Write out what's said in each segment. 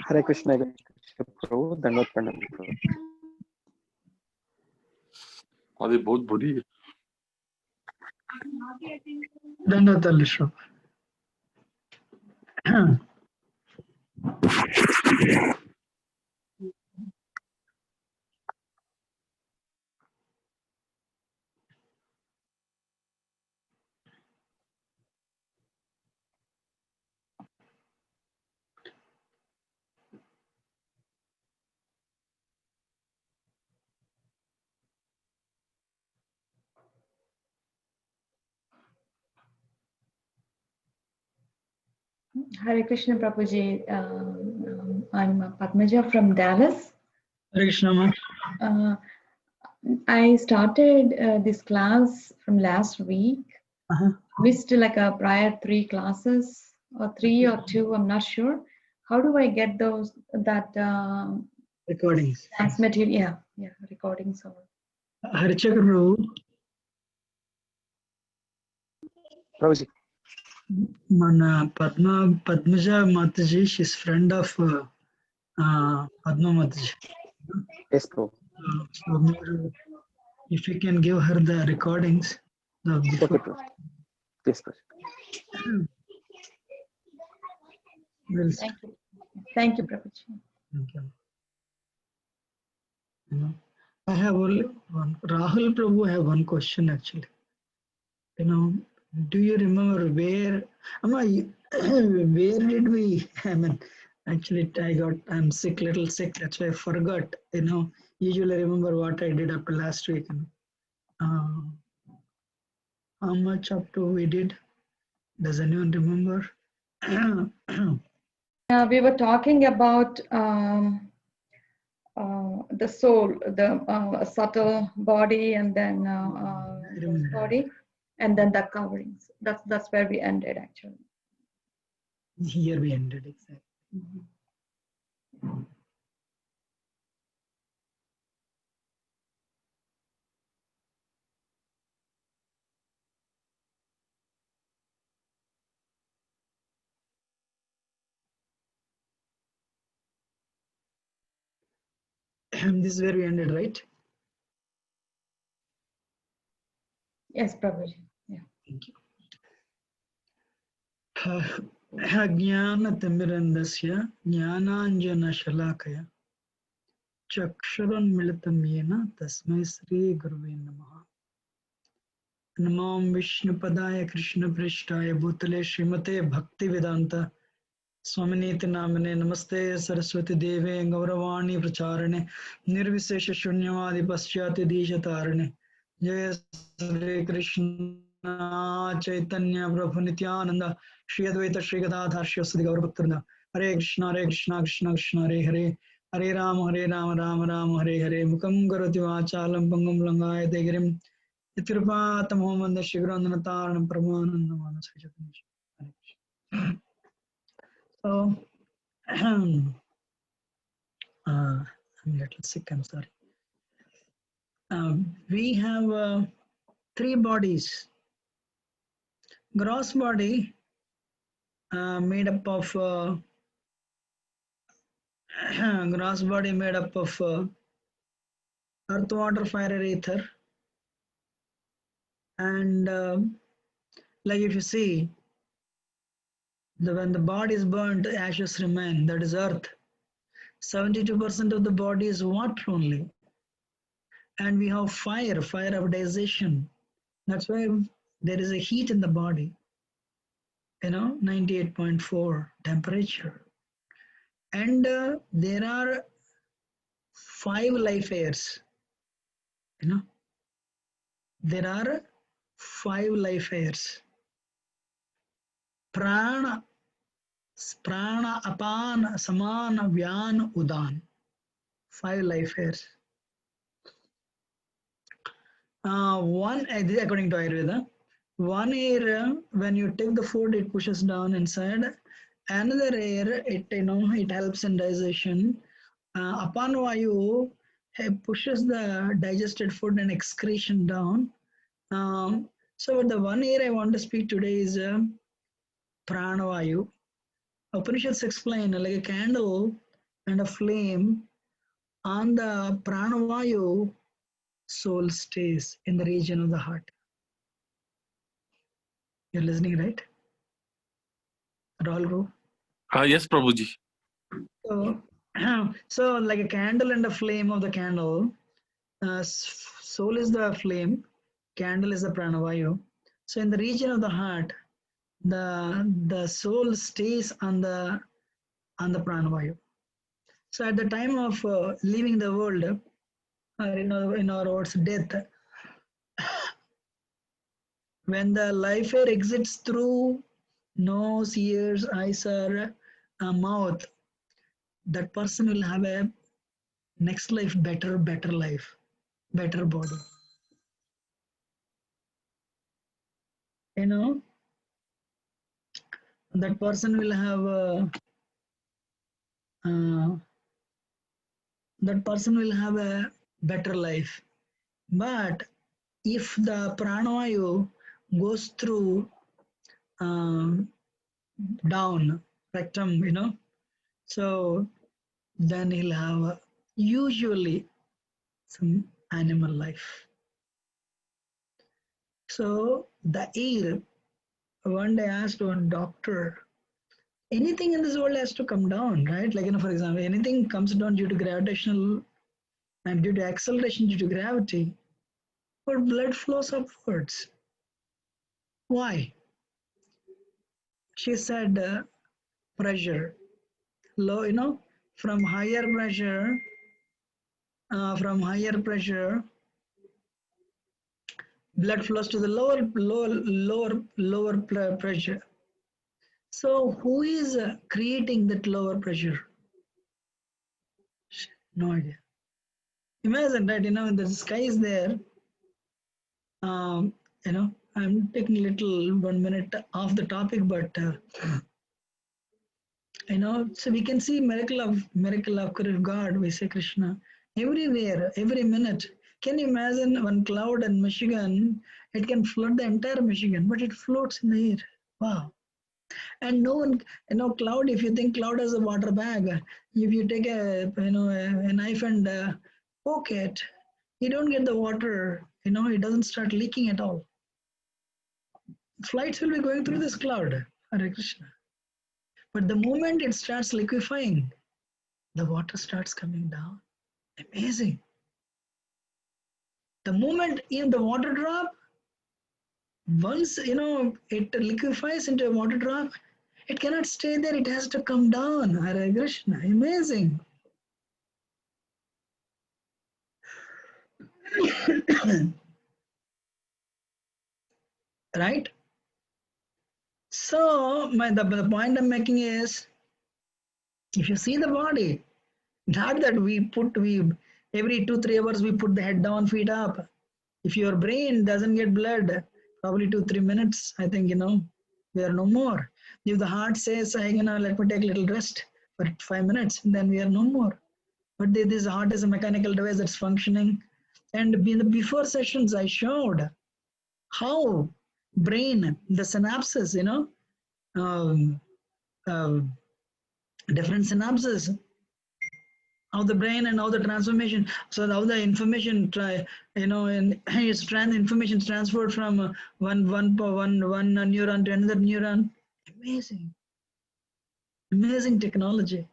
Hare Krishna, Prabhu, Dandavat Pranam Prabhu. आदि बहुत बुरी है। धन्यवाद अल्लाह। Hare Krishna Prabhuji, I'm Padmaja from Dallas. Hare Krishna. I started this class from last week. Missed like a prior 3 classes or 3 or 2, I'm not sure. How do I get that Recordings? dance material? Yeah, recordings. Harichakra Prabhu, Prabhuji. Mana Padmaja Mataji, she's friend of Padma Mataji. Yes, Prabhu. So if you can give her the recordings of Okay, before. Prabhu. Yes, Prabhu. We'll Thank you. Thank you, Prabhuji. thank you. I have only one. Rahul Prabhu, I have one question actually. Do you remember where? Where did we? I mean, actually, I'm sick, little sick. That's why I forgot. Usually remember what I did after last week. How much up to we did? Does anyone remember? We were talking about the soul, the subtle body, and then this body, and then the coverings. That's where we ended actually. Here we ended exactly. This is where we ended, right? Yes, Prabhuji. Yeah. Thank you. Jnana-timirandasya jnananjana-shalakaya chakshuranmilitam yena tasmai Sri Guruve Namaha. Namam Vishnupadaya Krishna Prishtaya Bhutale Srimate Bhaktivedanta Swaminiti Namane Namaste Saraswati Deve Gauravani Pracharane Nirvishesha Shunyavadi Paschati Dishatarane Jaya Sri Krishna Chaitanya Prabhu Nityananda Shri Advaita Shri Gadadhar Shri Vasudhi Gaurabhaktanda Hare Krishna Krishna Krishna Hare Hare Hare Rama Rama Rama Hare Hare Mukam Karoti Vachalam Pangam Langayate Girim Itirupata Muhammad Shigrandhanataranam Pramananda Manasajatanish. So, I'm a little sick, I'm sorry. We have 3 bodies. Gross body made up of earth, water, fire, and ether. And like if you see, when the body is burnt, ashes remain. That is earth. 72% of the body is water only. And we have fire of digestion. That's why there is a heat in the body. 98.4 temperature. And there are 5 life airs. There are 5 life airs. Prana, Apana, Samana, Vyan, Udan. 5 life airs. One, according to Ayurveda, one air, when you take the food, it pushes down inside. Another air, it helps in digestion. Apanvayu pushes the digested food and excretion down. So the one air I want to speak today is Pranavayu. Upanishads explain like a candle and a flame. On the Pranavayu, soul stays in the region of the heart. You're listening, right? Rahul? Yes, Prabhuji. So like a candle and a flame of the candle, soul is the flame, candle is the pranavayu. So in the region of the heart, the soul stays on the pranavayu. So at the time of leaving the world, in our words, death, when the life air exits through nose, ears, eyes, or mouth, that person will have a next life, better life, better body. That person will have a better life, But if the pranavayu goes through down rectum, so then he'll have usually some animal life. So the air, one day I asked one doctor, anything in this world has to come down, right? Like, for example, anything comes down due to gravitational and due to acceleration due to gravity, but blood flows upwards. Why? She said pressure, low, from higher pressure, blood flows to the lower pressure. So who is creating that lower pressure? No idea. Imagine that, the sky is there. I'm taking a little 1 minute off the topic, but so we can see miracle of God. We say Krishna everywhere, every minute. Can you imagine one cloud in Michigan? It can flood the entire Michigan, but it floats in the air. Wow! And no one, cloud. If you think cloud as a water bag, if you take a knife and poke it, you don't get the water. It doesn't start leaking at all. Flights will be going through this cloud, Hare Krishna. But the moment it starts liquefying, the water starts coming down. Amazing. The moment in the water drop, once it liquefies into a water drop, it cannot stay there. It has to come down. Hare Krishna. Amazing. Right? So the point I'm making is, if you see the body, not that we every 2-3 hours we put the head down, feet up. If your brain doesn't get blood, probably 2-3 minutes, I think we are no more. If the heart says, let me take a little rest for 5 minutes, then we are no more. But this heart is a mechanical device that's functioning. And in the before sessions, I showed how brain, the synapses, different synapses, how the brain and how the transformation, so how the information information transferred from one neuron to another neuron. Amazing technology,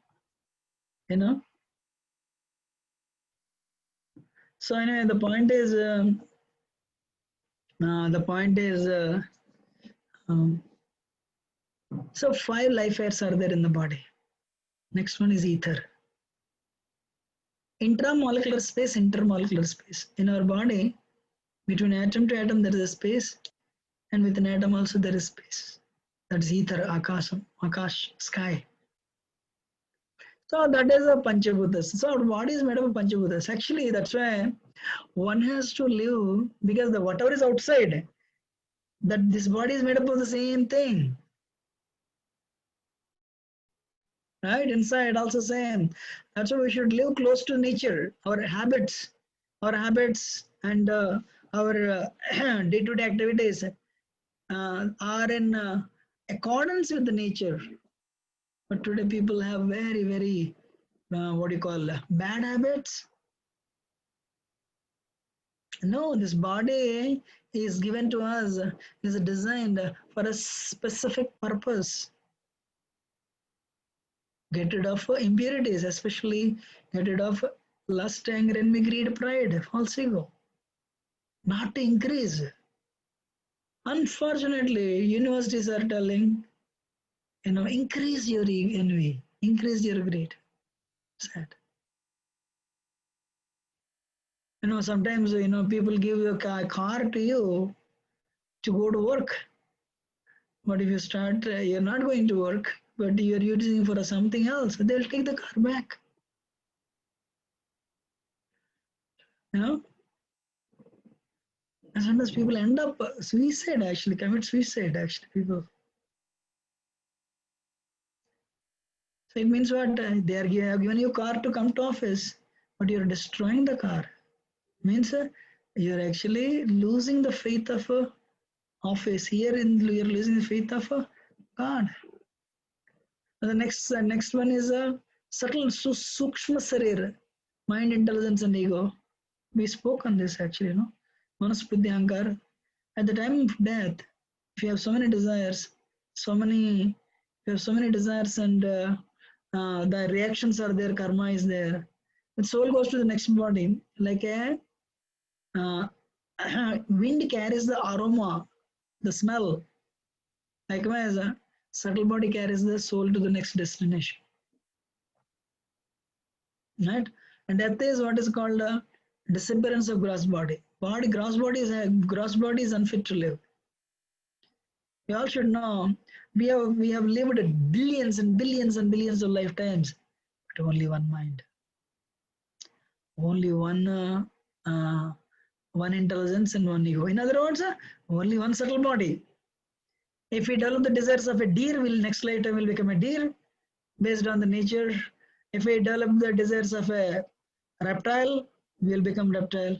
So anyway, the point is, so 5 life airs are there in the body. Next one is ether. Intramolecular space, intermolecular space. In our body, between atom to atom there is a space, and within atom also there is space. That's ether, akasham, akash, sky. So that is a Panchabhutas. So our body is made up of Panchabhutas. Actually, that's why one has to live, because the whatever is outside, that this body is made up of the same thing. Right? Inside also same. That's why we should live close to nature. Our habits and our day-to-day activities are in accordance with the nature. But today people have very, very, bad habits. No, this body is given to us, is designed for a specific purpose. Get rid of impurities, especially get rid of lust, anger, envy, greed, pride, false ego. Not to increase. Unfortunately, universities are telling, increase your envy, increase your greed. Sad. Sometimes, people give a car to you to go to work. But if you start, you're not going to work, but you're using for something else, they'll take the car back. And sometimes people end up commit suicide, people. So it means what? They are given you a car to come to office, but you're destroying the car. Means you're actually losing the faith of a office. Here you're losing the faith of a God. And the next one is a subtle sukshma sarir, mind, intelligence, and ego. We spoke on this actually, Manasbuddhi Ahankar. At the time of death, if you have so many desires, you have so many desires, and the reactions are there, karma is there. The soul goes to the next body, like a wind carries the aroma, the smell. Likewise, a subtle body carries the soul to the next destination. Right? And death is what is called a disappearance of gross body. Gross body is unfit to live. You all should know we have lived billions and billions and billions of lifetimes, but only one mind, only one intelligence and one ego. In other words, only one subtle body. If we develop the desires of a deer, next lifetime will become a deer based on the nature. If we develop the desires of a reptile, we will become reptile.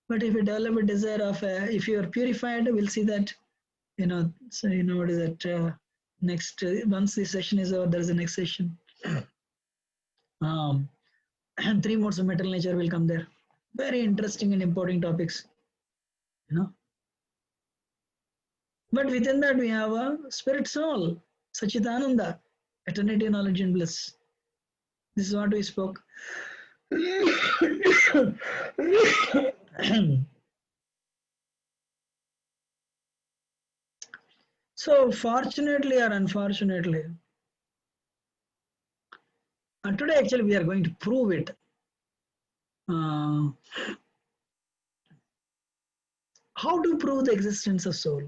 But if we develop a desire of if you are purified, we'll see that, so what is that, next, once this session is over, there is a next session. And 3 modes of material nature will come there. Very interesting and important topics, But within that we have a spirit soul, Sachidananda, eternity, knowledge and bliss. This is what we spoke. So fortunately or unfortunately, today actually we are going to prove it. How to prove the existence of soul?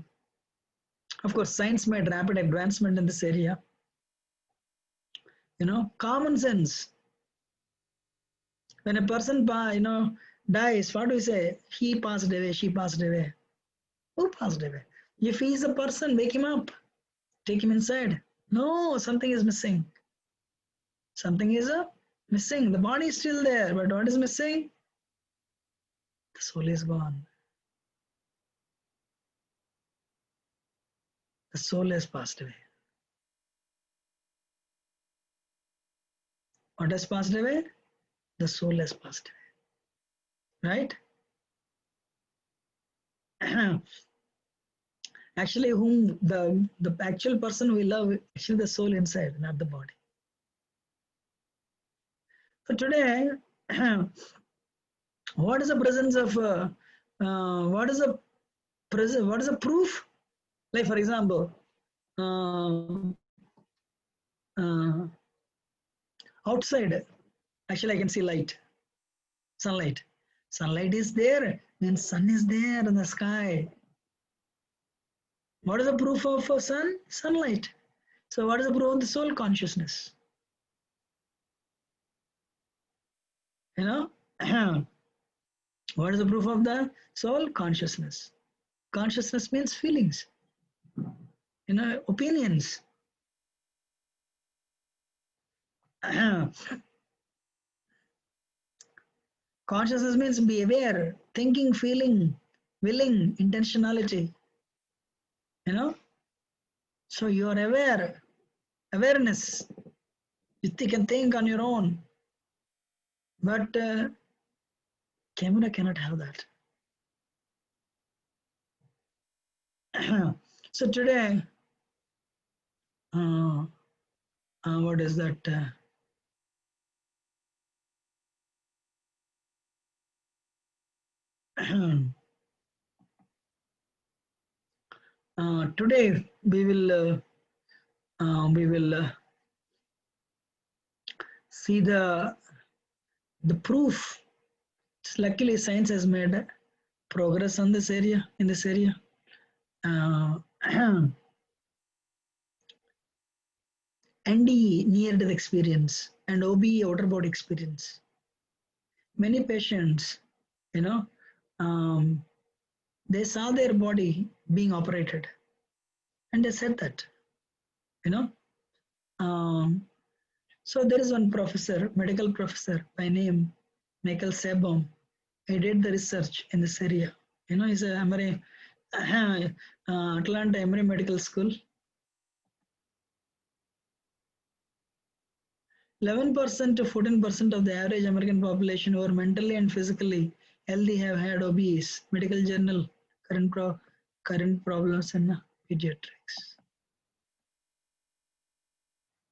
Of course, science made rapid advancement in this area. Common sense. When a person, dies, what do we say? He passed away, she passed away. Who passed away? If he is a person, wake him up. Take him inside. No, something is missing. Something is missing. The body is still there, but what is missing? The soul is gone. The soul has passed away. What has passed away? The soul has passed away. Right? Actually, whom the actual person we love, actually the soul inside, not the body. So today, what is the presence of? What is the proof? Like for example, outside, actually I can see light, sunlight. Sunlight is there, and sun is there in the sky. What is the proof of sun? Sunlight. So what is the proof of the soul? Consciousness. What is the proof of the soul? Consciousness. Consciousness means feelings, opinions. Consciousness means be aware, thinking, feeling, willing, intentionality. So you are aware, awareness. You can think on your own, but camera cannot have that. So today, what is that? Today we will see the proof. Luckily, science has made progress on this area. In this area, NDE, near-death experience, and OBE, outer body experience. Many patients, they saw their body being operated, and they said that, So there is one professor, medical professor by name Michael Sabom. he did the research in this area. You know, he's a Emory, Atlanta Emory Medical School. 11% to 14% of the average American population who are mentally and physically healthy have had obese. Medical Journal, current problems in pediatrics.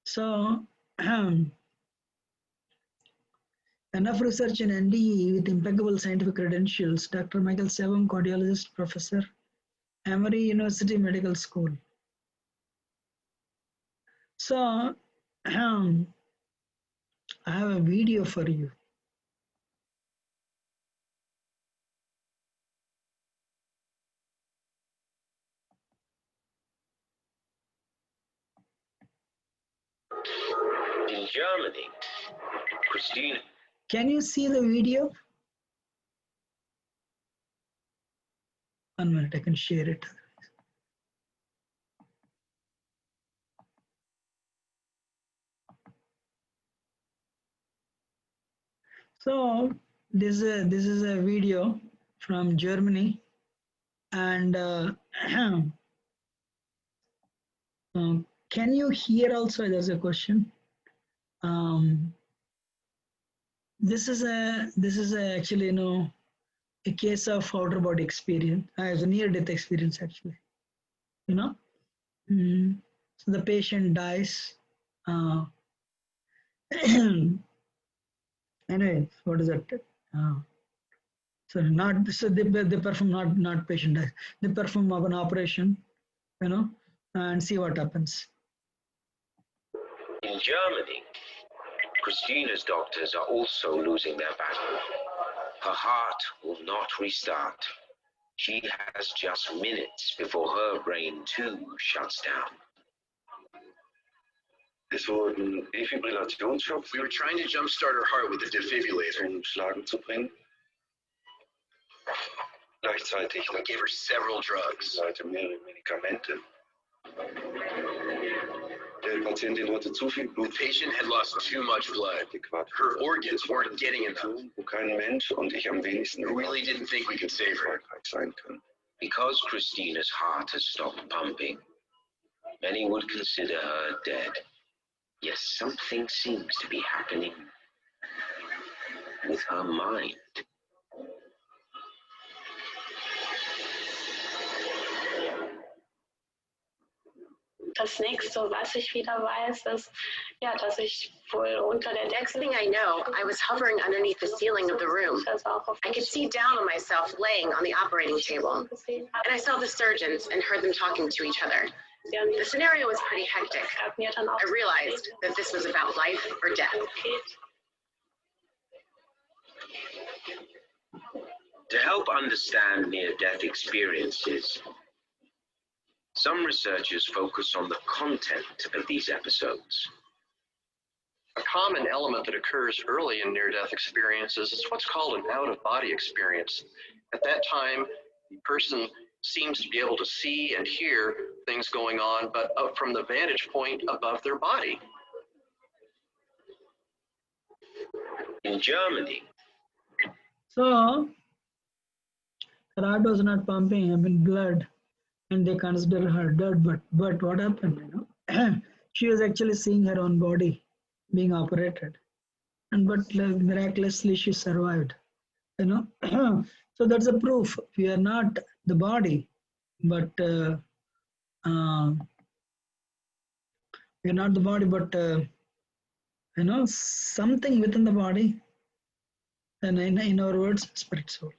So, enough research in NDE with impeccable scientific credentials. Dr. Michael Sevam, cardiologist, professor, Emory University Medical School. So, I have a video for you. In Germany, Christine. Can you see the video? 1 minute, I can share it. So this is a video from Germany, and can you hear also? There's a question. This is actually, you know, a case of outer body experience, as a near-death experience actually. You know, so the patient dies. Anyway, what is that? So they perform not patient dies. They perform an operation, you know, and see what happens. In Germany, Christina's doctors are also losing their battle. Her heart will not restart. She has just minutes before her brain too shuts down. Es wurden Defibrillationsshops, We were trying to jumpstart her heart with a defibrillator. zum Schlagen zu bringen. Gleichzeitig We gave her several drugs. Seite mehrere Medikamente. Der Patientin hatte zu viel The Blut. patient had lost too much blood. Her organs weren't getting enough. Wo kein Mensch und ich am wenigsten We really didn't think we could save her. erfolgreich sein können. Because Christina's heart has stopped pumping, many would consider her dead. Yes, something seems to be happening with her mind. Das nächste, was ich wieder weiß, ist, ja, dass ich wohl unter der Decke. Next thing I know, I was hovering underneath the ceiling of the room. I could see down on myself laying on the operating table. And I saw the surgeons and heard them talking to each other. The scenario was pretty hectic. I realized that this was about life or death. To help understand near-death experiences, some researchers focus on the content of these episodes. A common element that occurs early in near-death experiences is what's called an out-of-body experience. At that time, the person seems to be able to see and hear things going on, but up from the vantage point above their body. In Germany, So her heart was not pumping, I mean blood, and they consider her dead. But what happened? You know, she was actually seeing her own body being operated, and but miraculously she survived. You know, so that's a proof we are not the body, but we are not the body, but you know, something within the body, and in our words, spirit soul.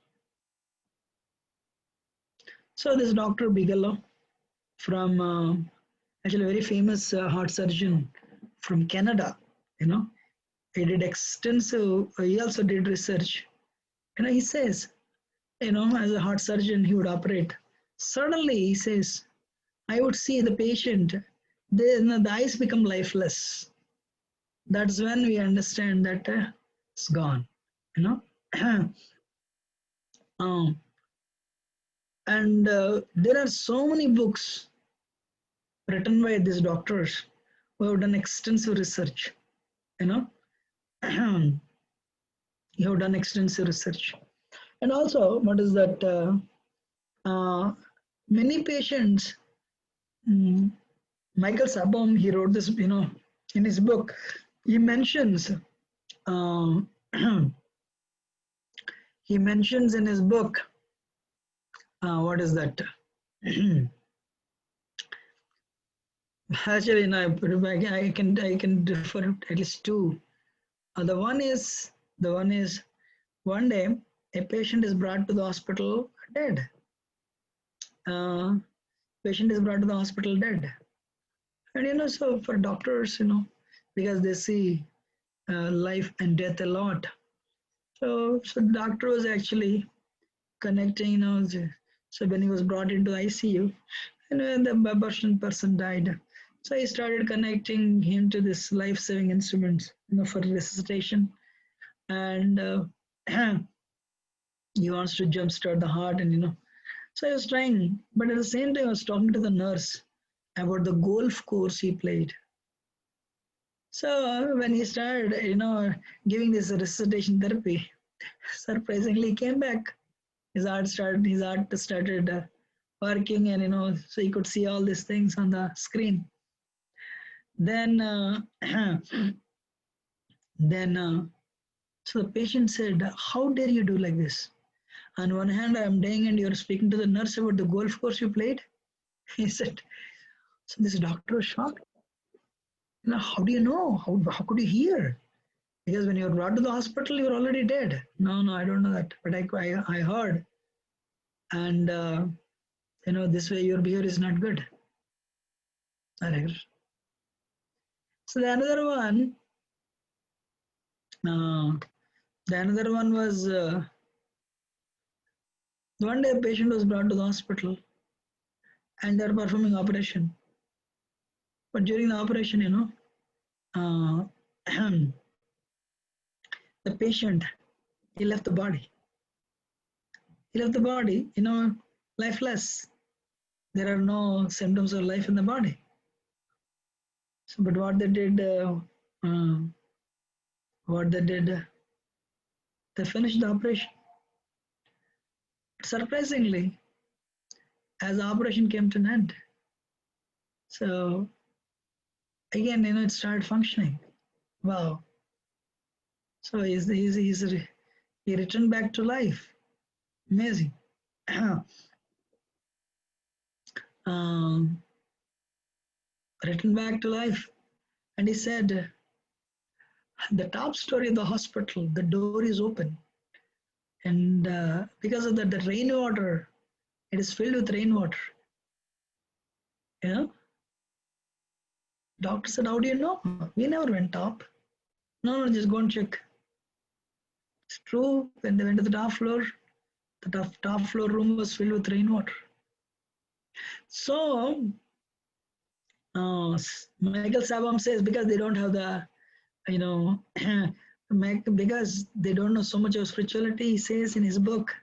So this Dr. Bigelow from actually a very famous heart surgeon from Canada, you know, he did extensive, he also did research. You know, he says, you know, as a heart surgeon, he would operate. Suddenly, he says, I would see the patient, the eyes become lifeless. That's when we understand that it's gone, you know. And there are so many books written by these doctors who have done extensive research, you know. You have done extensive research. And also, what is that? Many patients, Michael Sabom, he wrote this, in his book, he mentions, he mentions in his book, what is that? Actually, no, I can refer at least two. The one is one day a patient is brought to the hospital dead. Patient is brought to the hospital dead, and so for doctors, because they see life and death a lot, so doctor was actually connecting, so when he was brought into ICU, and the person died. So he started connecting him to this life-saving instruments, for resuscitation, and he wants to jumpstart the heart, and so I was trying, but at the same time I was talking to the nurse about the golf course he played. So when he started, giving this resuscitation therapy, surprisingly he came back. His heart started working, and so he could see all these things on the screen. Then, so the patient said, "How dare you do like this? On one hand, I am dying, and you're speaking to the nurse about the golf course you played." He said. So this doctor was shocked. How do you know? How could you hear? Because when you were brought to the hospital, you were already dead. No, I don't know that, but I heard, and this way your behavior is not good. So the another one was one day a patient was brought to the hospital, and they are performing operation. But during the operation, the patient, he left the body. Lifeless. There are no symptoms of life in the body. So, but what they did, they finished the operation. Surprisingly, as the operation came to an end, so again, it started functioning. Wow. So he returned back to life. Amazing. Returned back to life. And he said, the top story of the hospital, the door is open. And because of that, the rainwater, it is filled with rainwater. Doctor said, how do you know? We never went top. No, just go and check. It's true, when they went to the top floor room was filled with rainwater. So, Michael Sabam says, because they don't have the, because they don't know so much of spirituality, he says in his book,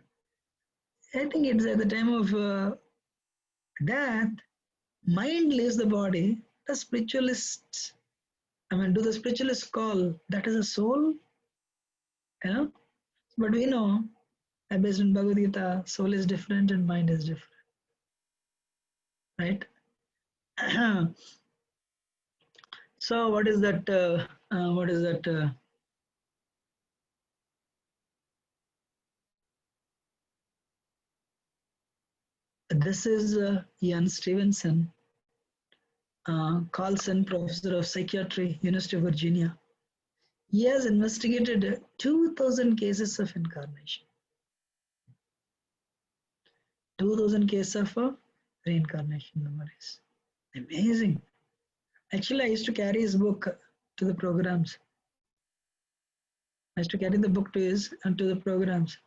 I think it's at the time of death, mind leaves the body, the spiritualists, do the spiritualists call that is a soul? But we know, based on Bhagavad-Gita, soul is different and mind is different. Right? So what is that? This is Ian Stevenson, Carlson, professor of psychiatry, University of Virginia. He has investigated 2,000 cases of incarnation. 2,000 cases of reincarnation memories. Amazing. Actually, I used to carry his book to the programs. I used to carry the book to the programs.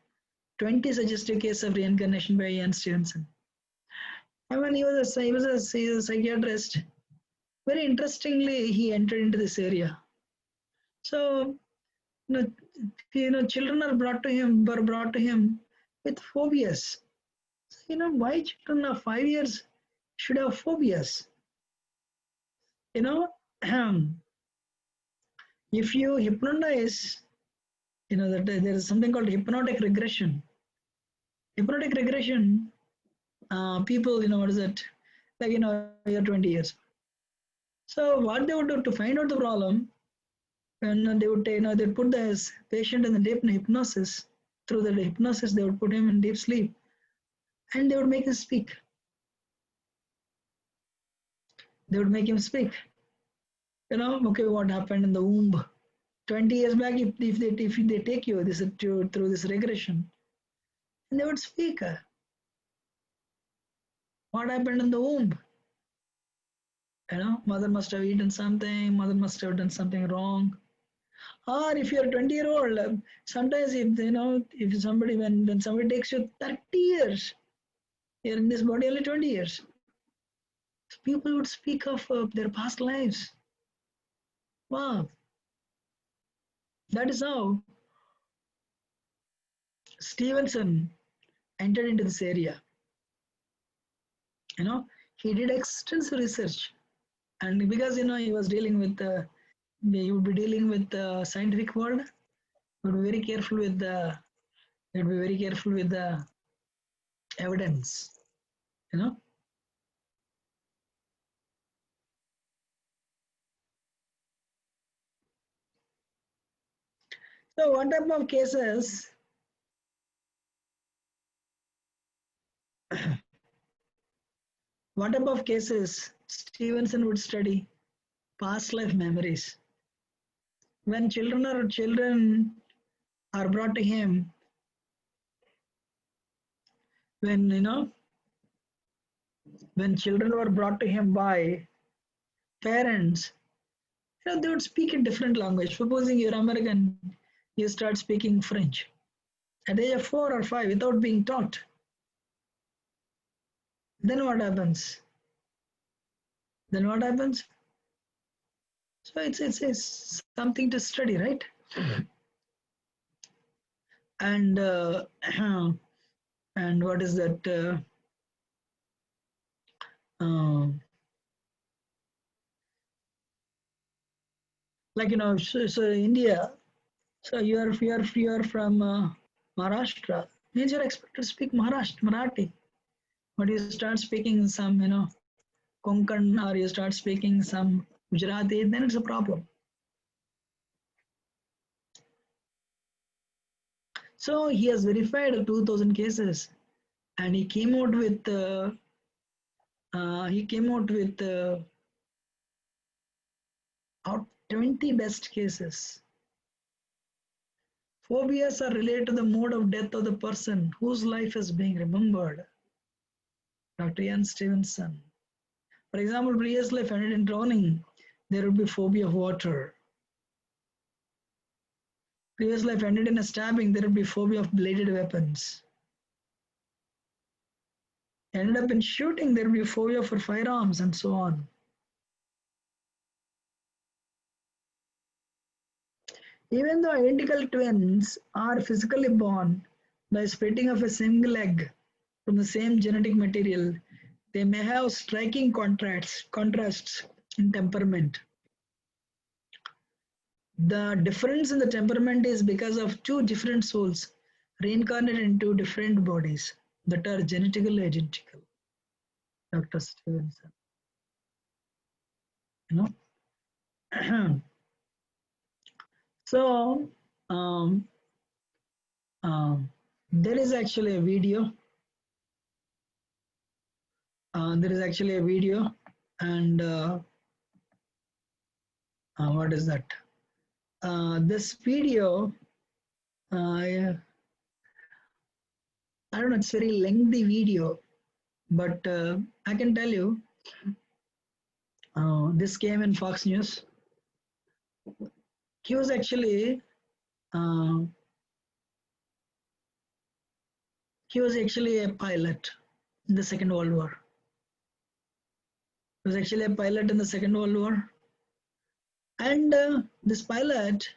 20 suggestive cases of reincarnation by Ian Stevenson. He was a psychiatrist. Very interestingly, he entered into this area. So, children were brought to him with phobias. So, why children of 5 years should have phobias? If you hypnotize, that there is something called hypnotic regression. Hypnotic regression, people, what is it? Like, you're 20 years. So what they would do to find out the problem, and they would, they'd put the patient in the deep hypnosis. Through the hypnosis, they would put him in deep sleep, and they would make him speak. They would make him speak. Okay, what happened in the womb? 20 years back, if they take you through this regression, and they would speak. What happened in the womb? Mother must have eaten something, mother must have done something wrong. Or if you're 20-year-old, sometimes if somebody, when somebody takes you 30 years, you're in this body only 20 years. People would speak of their past lives. Wow. That is how Stevenson entered into this area. He did extensive research, and because he was dealing with he would be dealing with the scientific world. He would be very careful with the evidence. So what type of cases? What type of cases Stevenson would study? Past life memories. When children are brought to him, when children were brought to him by parents, they would speak a different language. Supposing you're American, you start speaking French at the age of 4 or 5 without being taught. Then what happens? So it's something to study, right? And and what is that? Like so India. So you are from Maharashtra. Means you're expected to speak Marathi, but you start speaking some Konkan, or you start speaking some Gujarati, then it's a problem. So he has verified 2,000 cases, and he came out with 20 best cases. Phobias are related to the mode of death of the person whose life is being remembered. Dr. Ian Stevenson. For example, previous life ended in drowning, there would be phobia of water. Previous life ended in a stabbing, there would be phobia of bladed weapons. Ended up in shooting, there would be phobia for firearms, and so on. Even though identical twins are physically born by splitting of a single egg from the same genetic material, they may have striking contrasts in temperament. The difference in the temperament is because of two different souls reincarnated in two different bodies that are genetically identical. Dr. Stevenson. So there is actually a video. And what is that? This video, I don't know, it's a very lengthy video, but I can tell you, this came in Fox News. He was actually a pilot in the Second World War. He was actually a pilot in the Second World War. And this pilot,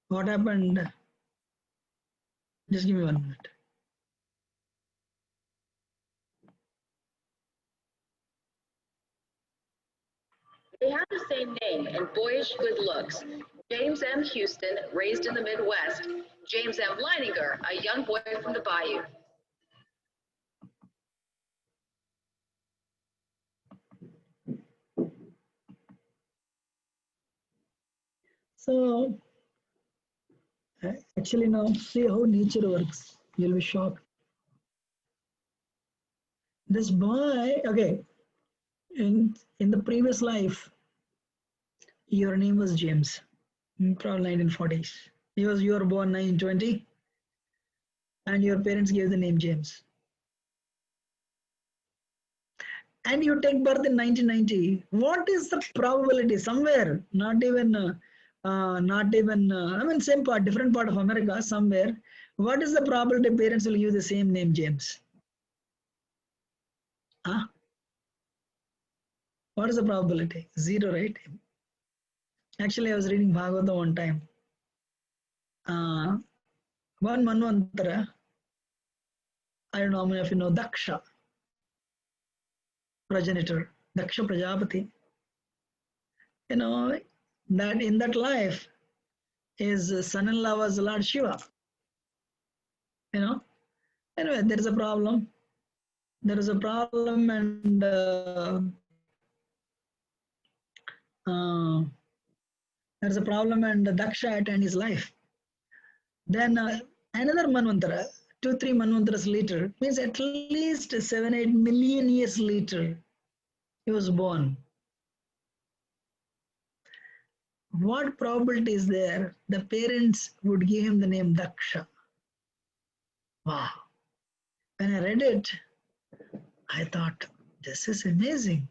what happened? Just give me 1 minute. They have the same name and boyish good looks. James M. Houston, raised in the Midwest. James M. Leininger, a young boy from the Bayou. So, actually now, see how nature works. You'll be shocked. This boy, okay, in the previous life, your name was James, probably 1940s. You were born 1920, and your parents gave the name James. And you take birth in 1990. What is the probability? Somewhere, not even, I mean, same part, different part of America, somewhere. What is the probability parents will use the same name, James? Huh? What is the probability? Zero, right? Actually, I was reading Bhagavad-Gita one time. One Manvantara, I don't know how many of you know Daksha, progenitor, Daksha Prajapati. You know, that in that life, his son-in-law was Lord Shiva. You know, anyway, there is a problem. There is a problem, and there's a problem, and Daksha attained his life. Then another Manvantara, 2-3 Manvantaras later, means at least 7-8 million years later, he was born. What probability is there the parents would give him the name Daksha? Wow. When I read it, I thought, this is amazing.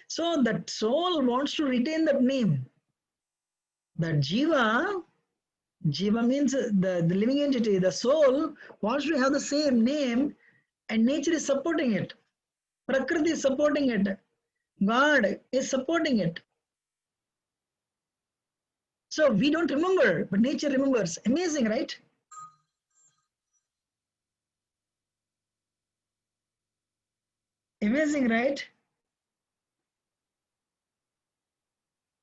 So that soul wants to retain that name. That Jiva means the living entity, the soul wants to have the same name, and nature is supporting it. Prakriti is supporting it. God is supporting it. So we don't remember, but nature remembers. Amazing, right? Amazing, right?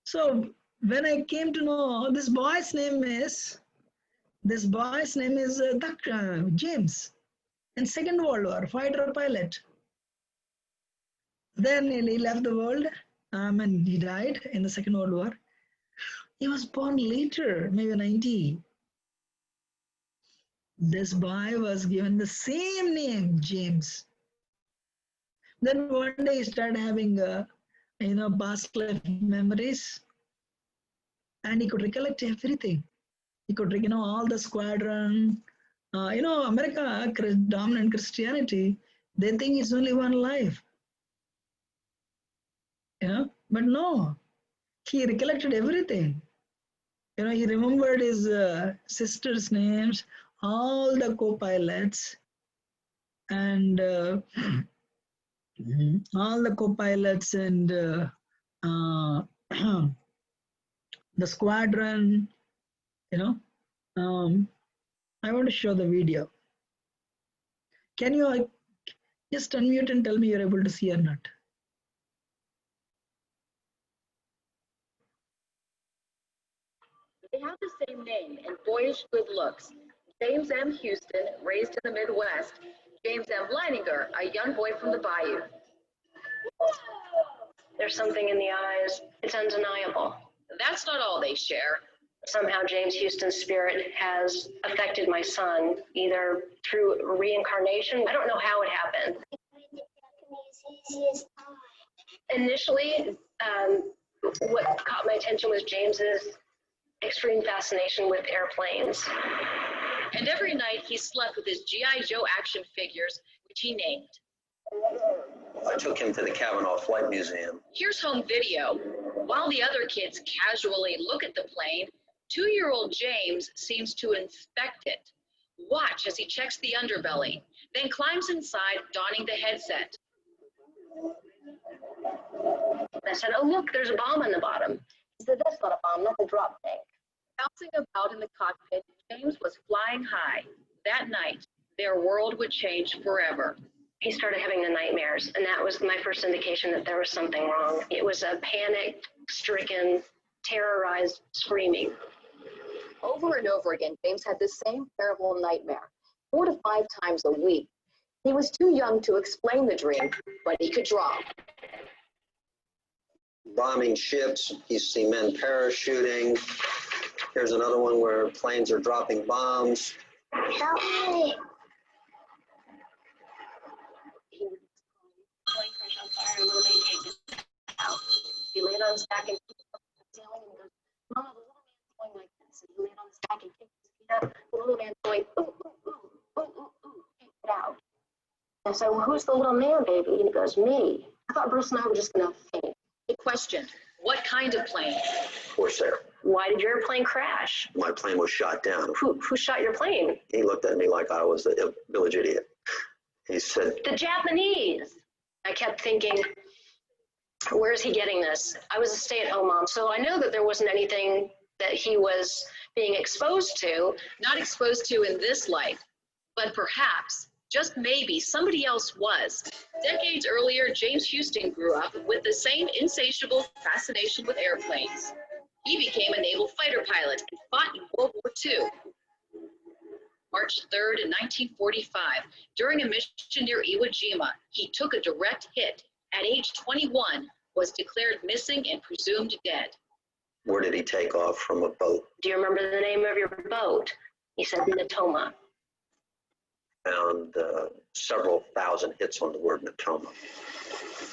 So when I came to know this boy's name is James. In Second World War, fighter pilot. Then he left the world, and he died in the Second World War. He was born later, maybe 90. This boy was given the same name, James. Then one day he started having, past life memories, and he could recollect everything. He could, all the squadron. America, dominant Christianity, they think it's only one life. But no, he recollected everything. He remembered his sisters' names, all the co-pilots, and all the co-pilots and the squadron. I want to show the video. Can you just unmute and tell me you're able to see or not? They have the same name and boyish good looks. James M. Houston, raised in the Midwest. James M. Leininger, a young boy from the Bayou. There's something in the eyes. It's undeniable. That's not all they share. Somehow James Houston's spirit has affected my son, either through reincarnation. I don't know how it happened. Initially, what caught my attention was James's extreme fascination with airplanes. And every night he slept with his G.I. Joe action figures, which he named. I took him to the Kavanaugh Flight Museum. Here's home video. While the other kids casually look at the plane, 2-year-old James seems to inspect it. Watch as he checks the underbelly, then climbs inside, donning the headset. I said, oh, look, there's a bomb on the bottom. He said, that's not a bomb, that's a drop tank. Bouncing about in the cockpit, James was flying high. That night, their world would change forever. He started having the nightmares, and that was my first indication that there was something wrong. It was a panic-stricken, terrorized screaming. Over and over again, James had this same terrible nightmare, 4 to 5 times a week. He was too young to explain the dream, but he could draw. Bombing ships, you see men parachuting. Here's another one where planes are dropping bombs. Help me! He laid on his back and kicked up the ceiling and goes, Mama, the little man's going like this. And he laid on his back and kicked his feet up. The little man's going, ooh, ooh, ooh, ooh, ooh, ooh, can't get out. And I said, well, who's the little man, baby? And he goes, me. I thought Bruce and I were just going to faint. He questioned, what kind of plane? Corsair. Why did your airplane crash? My plane was shot down. Who shot your plane? He looked at me like I was the village idiot. He said, The Japanese. I kept thinking, where's he getting this? I was a stay-at-home mom, so I know that there wasn't anything that he was being exposed to. Not exposed to in this life, but perhaps, just maybe, somebody else was. Decades earlier, James Houston grew up with the same insatiable fascination with airplanes. He became a naval fighter pilot and fought in World War II. March 3rd, 1945, during a mission near Iwo Jima, he took a direct hit. At age 21, was declared missing and presumed dead. where did he take off from a boat? Do you remember the name of your boat? He said Natoma. Found several thousand hits on the word Natoma.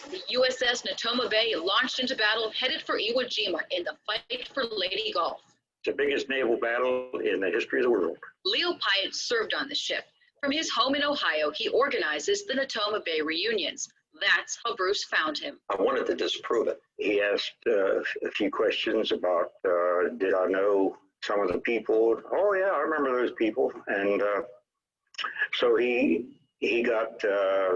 The USS Natoma Bay launched into battle, headed for Iwo Jima in the fight for Lady Gulf. It's the biggest naval battle in the history of the world. Leo Pyatt served on the ship. From his home in Ohio, he organizes the Natoma Bay reunions. That's how Bruce found him. I wanted to disprove it. He asked a few questions about, did I know some of the people? Oh yeah, I remember those people. And so he got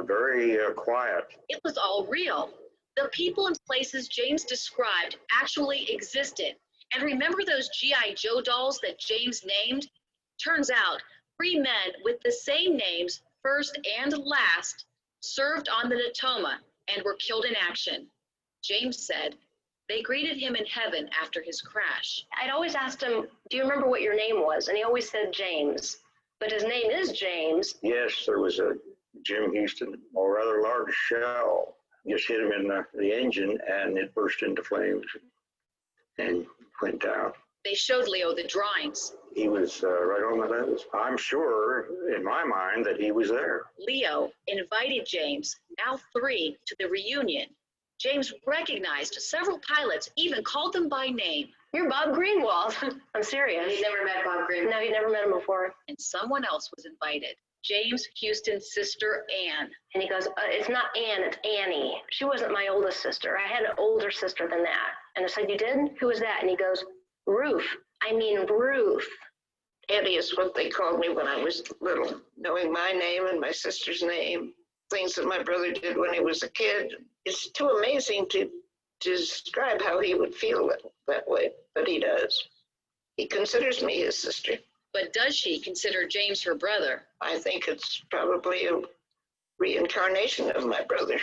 very quiet. It was all real. The people and places James described actually existed. And remember those G.I. Joe dolls that James named? Turns out, 3 men with the same names, first and last, served on the Natoma and were killed in action. James said they greeted him in heaven after his crash. I'd always asked him, do you remember what your name was? And he always said James. But his name is James. Yes, there was a Jim Houston, a rather large shell, just hit him in the engine, and it burst into flames and went out. They showed Leo the drawings. He was right on the list. I'm sure, in my mind, that he was there. Leo invited James, now 3, to the reunion. James recognized several pilots, even called them by name. You're Bob Greenwald. I'm serious. He'd never met Bob Greenwald. No, you'd never met him before. And someone else was invited. James Houston's sister, Anne. And he goes, it's not Anne, it's Annie. She wasn't my oldest sister. I had an older sister than that. And I said, you did? Who was that? And he goes, Ruth. I mean, Ruth. Eddie is what they called me when I was little. Knowing my name and my sister's name, things that my brother did when he was a kid, it's too amazing to describe how he would feel that way, but he does. He considers me his sister. But does she consider James her brother? I think it's probably a reincarnation of my brother.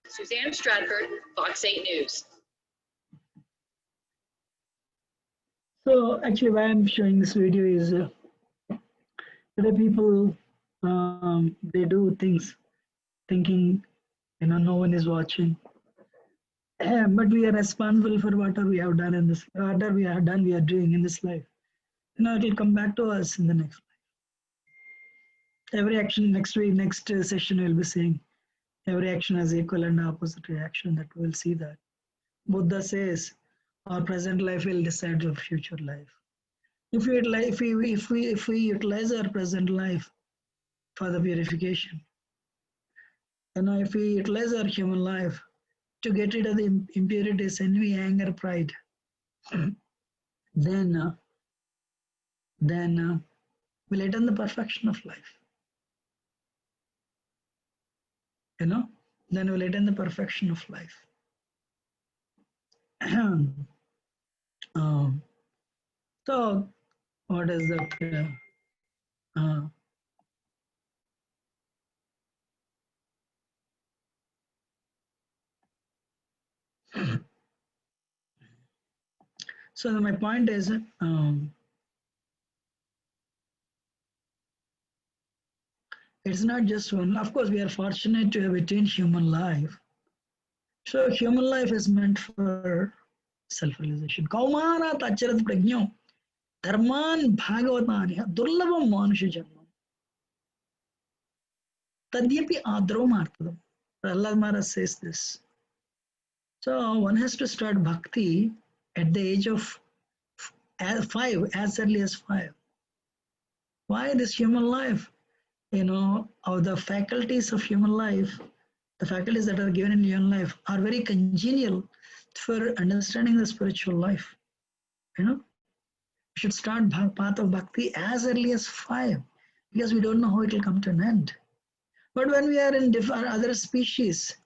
Suzanne Stratford, Fox 8 News. So actually why I'm showing this video is other people, they do things thinking, no one is watching. But we are responsible for what we have done in this, whatever we are doing in this life. It will come back to us in the next life. Every action next session we'll be saying, every action has equal and opposite reaction. That we'll see that. Buddha says, our present life will decide your future life. If we utilize our present life for the purification, if we utilize our human life to get rid of the impurities, envy, anger, pride, then we'll attain the perfection of life. Then we'll attain the perfection of life. So, what is that? So my point is, it's not just one. Of course, we are fortunate to have attained human life. So human life is meant for self-realization. Kaumanat acharat prajño dharman bhagavatani durlabam manusha janmam tadyapi adro martadam. Prahlad Maharaj says this. So one has to start bhakti at the age of 5, as early as 5. Why this human life? You know, of the faculties of human life, the faculties that are given in human life are very congenial for understanding the spiritual life. You know, we should start path of bhakti as early as 5, because we don't know how it will come to an end. But when we are in other species,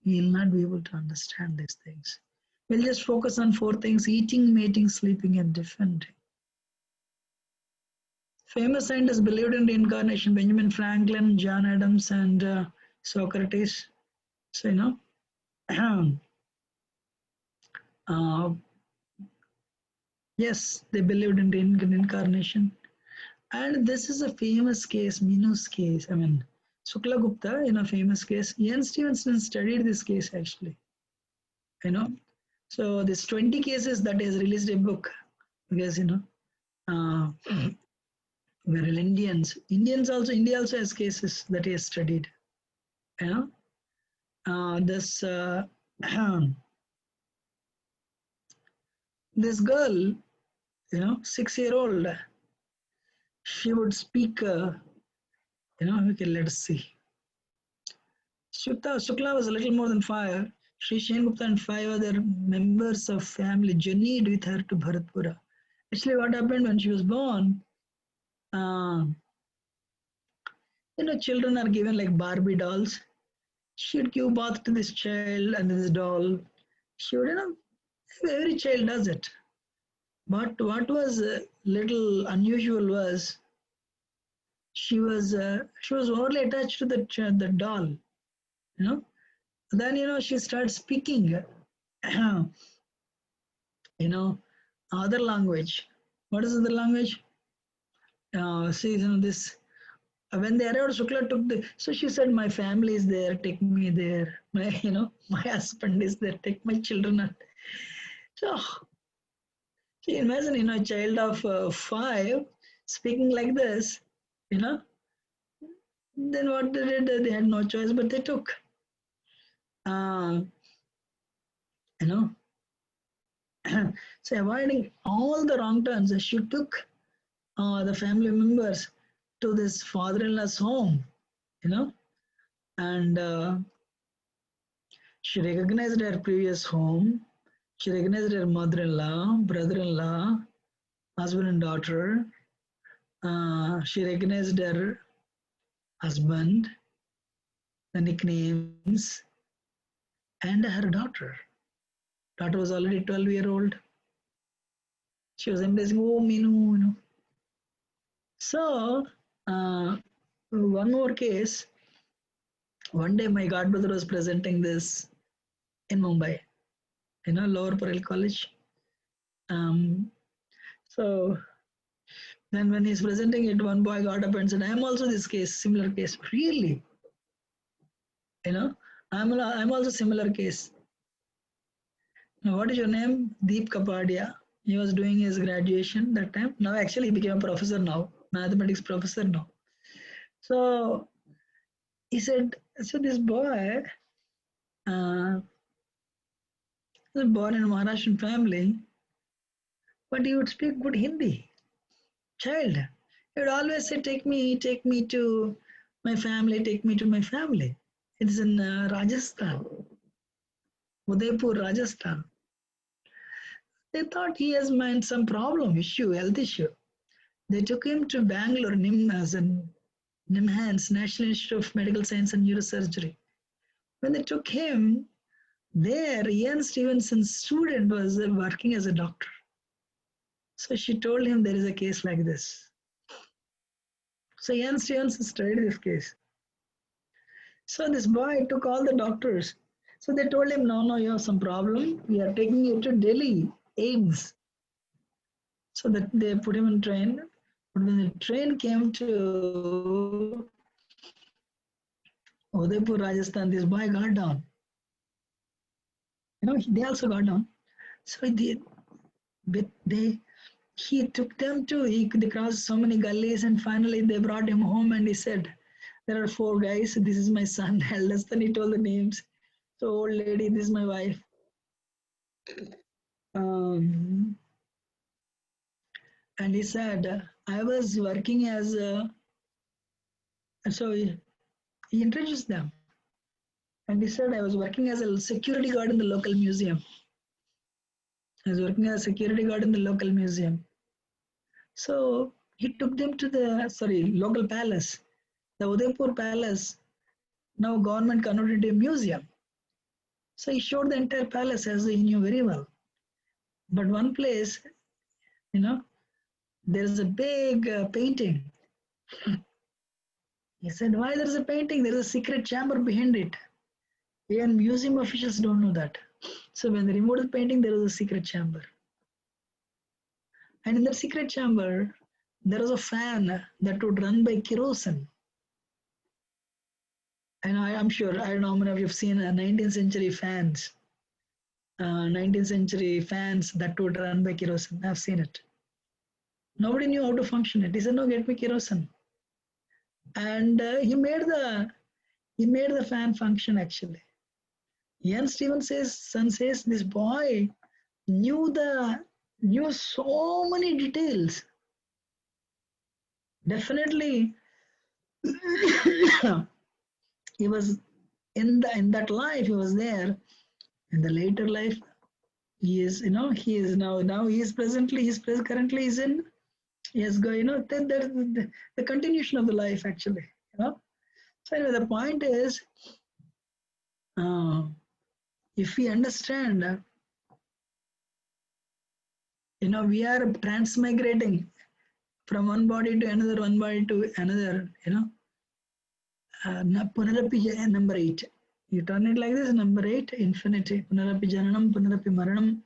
we will not be able to understand these things. We'll just focus on 4 things: eating, mating, sleeping, and defending. Famous scientists believed in reincarnation: Benjamin Franklin, John Adams, and Socrates. So, you know, yes, they believed in reincarnation. And this is a famous case, Minu's case. I mean, Sukla Gupta, you know, famous case. Ian Stevenson studied this case actually. You know, so this 20 cases that he has released a book, because, you know, where India also has cases that he has studied. You know, this this girl, you know, 6-year-old, she would speak. You know, okay, let's see. Shukla was a little more than 5. Sri Shen Gupta and 5 other members of family journeyed with her to Bharatpura. Actually, what happened when she was born? You know, children are given like Barbie dolls. She would give birth to this child and this doll. She would, you know, every child does it. But what was little unusual was she was overly attached to the doll. You know, then, you know, she starts speaking. You know, other language. What is the language? See, you know, this. When they arrived, Shukla took so she said, my family is there, take me there. You know, my husband is there, take my children. So, imagine, you know, a child of 5 speaking like this, you know. Then what they did, they had no choice, but they took. You know, so avoiding all the wrong turns, she took the family members to this father-in-law's home, you know, and she recognized her previous home. She recognized her mother-in-law, brother-in-law, husband and daughter. She recognized her husband, the nicknames, and her daughter. Daughter was already 12-year-old. She was embracing, oh, Minu, you know. So, one more case. One day my godbrother was presenting this in Mumbai, you know, Lower Parel College. So then when he's presenting it, one boy got up and said, I am also this case, similar case. Really? You know, I'm also similar case. Now, what is your name? Deep Kapadia. He was doing his graduation that time. Now actually he became a professor now, mathematics professor now. So he said, so this boy was born in a Maharashtrian family, but he would speak good Hindi. Child, he would always say, take me to my family, take me to my family. It is in Rajasthan, Udaipur, Rajasthan. They thought he has some problem, health issue. They took him to Bangalore, NIMHANS, National Institute of Medical Science and Neurosurgery. When they took him, there, Ian Stevenson's student was working as a doctor. So she told him there is a case like this. So Ian Stevenson studied this case. So this boy took all the doctors. So they told him, no, you have some problem. We are taking you to Delhi, AIMS. So that they put him in train. But when the train came to Udaipur, Rajasthan, this boy got down. They also got down. So he took them they crossed so many gullies, and finally they brought him home, and he said, there are 4 guys. This is my son, eldest, and he told the names. So old lady, this is my wife. And he said, I was working as and so he introduced them. And he said, I was working as a security guard in the local museum. So he took them to the, local palace, the Udaipur palace, now government converted into a museum. So he showed the entire palace as he knew very well. But one place, there's a big painting. He said, why there's a painting? There's a secret chamber behind it. Even museum officials don't know that. So when they removed the painting, there was a secret chamber. And in that secret chamber, there was a fan that would run by kerosene. And I'm sure, I don't know how many of you have seen 19th century fans. 19th century fans that would run by kerosene. I've seen it. Nobody knew how to function it. He said, no, get me kerosene. And he made the fan function actually. Ian Stevenson's son says this boy knew so many details. Definitely, he was in that life. He was there. In the later life, he is now he is currently is in. He has got the continuation of the life actually. So anyway, the point is, if we understand, we are transmigrating from one body to another, Punarapi number 8. You turn it like this, number 8, infinity. Punarapi jananam, punarapi maranam,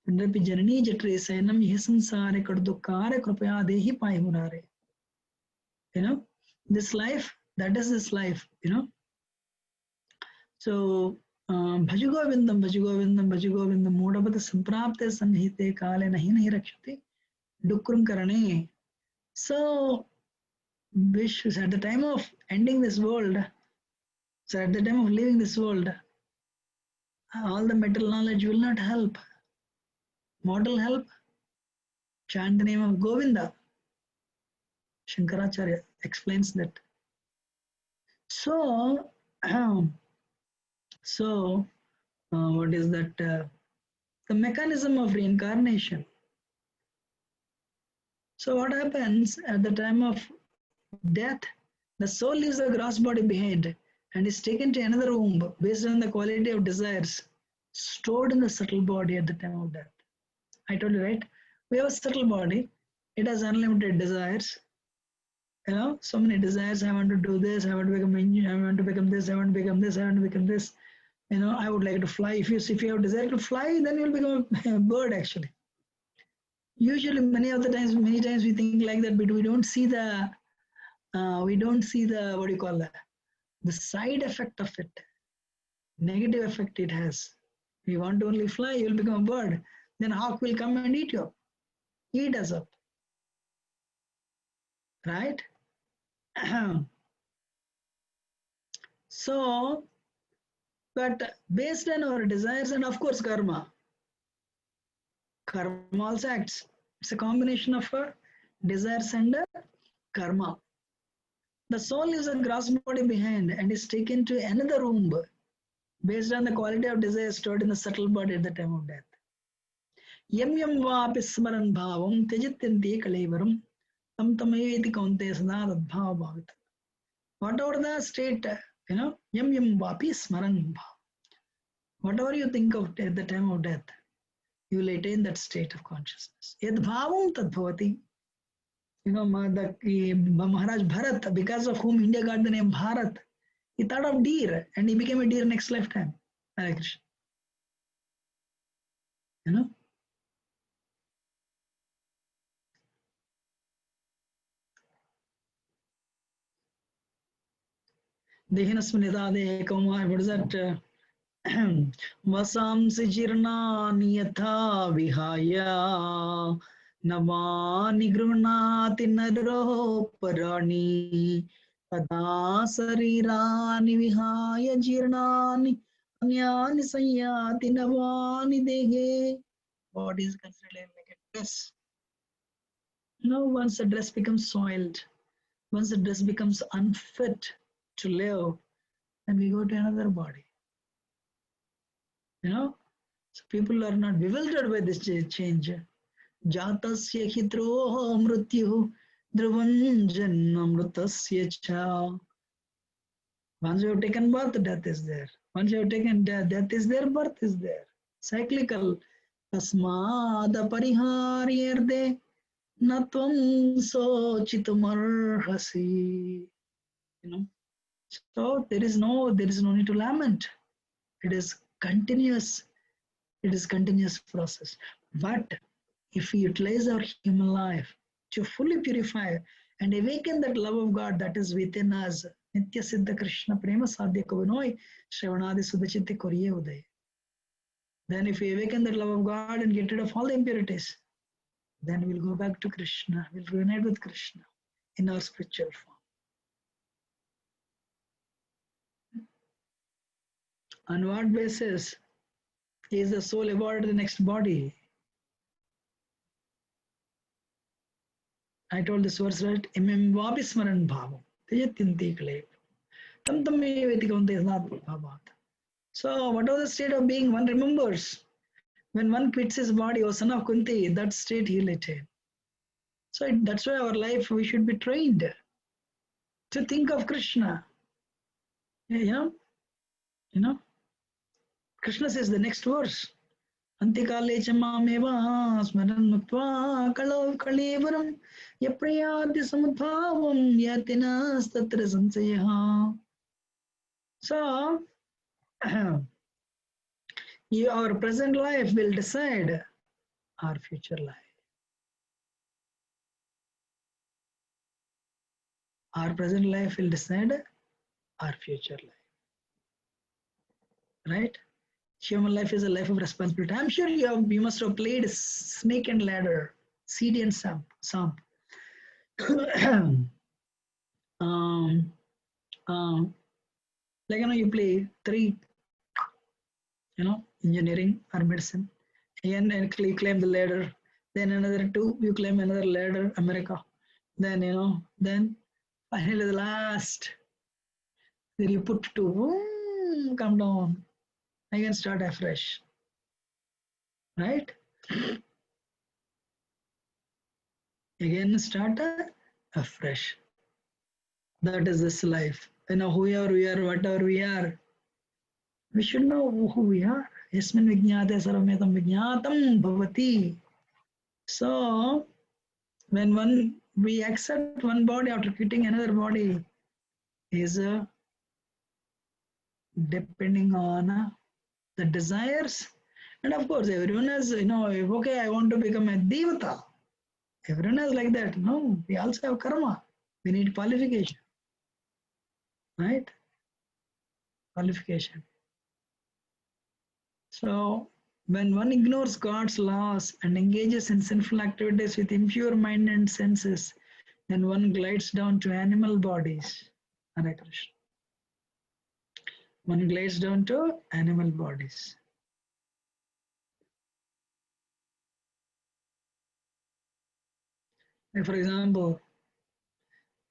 punarapi janani jatre sayanam, yesansare kadukare krupaya dehi pai murare. This life, that is this life, So, Bhajugovindam, Modabata Samprapte Samhite Kale Nahi Rakshati, Dukrum Karane. So, at the time of ending this world, at the time of leaving this world, all the material knowledge will not help. Mortal help. Chant the name of Govinda. Shankaracharya explains that. So, what is that? The mechanism of reincarnation. So what happens at the time of death? The soul leaves the gross body behind and is taken to another womb based on the quality of desires stored in the subtle body at the time of death. I told you, right? We have a subtle body. It has unlimited desires. So many desires. I want to do this. I want to become engineer. I want to become this. I want to become this. I want to become this. I would like to fly. If you have desire to fly, then you'll become a bird actually. Usually, many times we think like that, but we don't see the what do you call that? The side effect of it. Negative effect it has. If you want to only fly, you'll become a bird. Then hawk will come and eat you up. Eat us up. Right? So, but based on our desires and of course karma. Karma also acts. It's a combination of desires and karma. The soul leaves a gross body behind and is taken to another womb based on the quality of desire stored in the subtle body at the time of death. Yam yam vapi smaran bhavam tejityanti kalevaram tam tamayeti kaunte sadad bhava bhavit. Whatever the state, yam yam vapi smaran bhavam. Whatever you think of at the time of death, you will attain that state of consciousness. Yad bhavam tad bhavati. Maharaj Bharat, because of whom India got the name Bharat, he thought of deer and he became a deer next lifetime. Hare Krishna. You know? Dehinasmanidade Koma, what is that? Vasamsi jirnani yatha vihaya navani grunati naro parani tada sarirani vihaya jirnani anyani sanyati navani dehe. Body is considered like a dress. You know, once the dress becomes soiled, once the dress becomes unfit to live, then we go to another body. You know, so people are not bewildered by this change. Jatasya hitroho mrityu dhruvam jannamritasya cha. Once you have taken birth, death is there. Once you have taken death is there, birth is there. Cyclical. Tasmada pariharyerde natvam sochitumarhasi. You know, so there is no need to lament. It is continuous. It is continuous process. But if we utilize our human life to fully purify and awaken that love of God that is within us, Nitya Siddha Krishna Prema Sadhya Kavanoi Shravanadi Sudachitti Koriye Uday. Then if we awaken that love of God and get rid of all the impurities, then we'll go back to Krishna. We'll reunite with Krishna in our spiritual form. On what basis is the soul evolved the next body? I told this verse, right? Imam Vapismaran Bhavam. Tejatinti Kalep. Tam Tameveti Kaunte is not Bhavat. So, whatever the state of being one remembers, when one quits his body, O son of Kunti, that state he'll attain. So, that's why our life, we should be trained to think of Krishna. You know, Krishna says the next verse. Antikale chamameva smaran mukva kalau kalevaram yaprayati samudbhavam yatinas tatra sansayaha. So, our present life will decide our future life. Our present life will decide our future life. Right? Human life is a life of responsibility. I'm sure you must have played Snake and Ladder, CD and Samp. Like, you play 3, engineering or medicine, and you climb the ladder. Then another 2, you climb another ladder, America. Then, then finally the last, then you put 2, come down. Again start afresh. Right? Again start afresh. That is this life. Whoever we are, whatever we are, we should know who we are. Yasmin vijñāte sarvametam vijñātam bhavati. So, when we accept one body after quitting another body is depending on the desires. And of course, everyone has, okay, I want to become a devata. Everyone has like that. No, we also have karma. We need qualification. Right? Qualification. So, when one ignores God's laws and engages in sinful activities with impure mind and senses, then one glides down to animal bodies. Hare Krishna. One glides down to animal bodies. Like for example,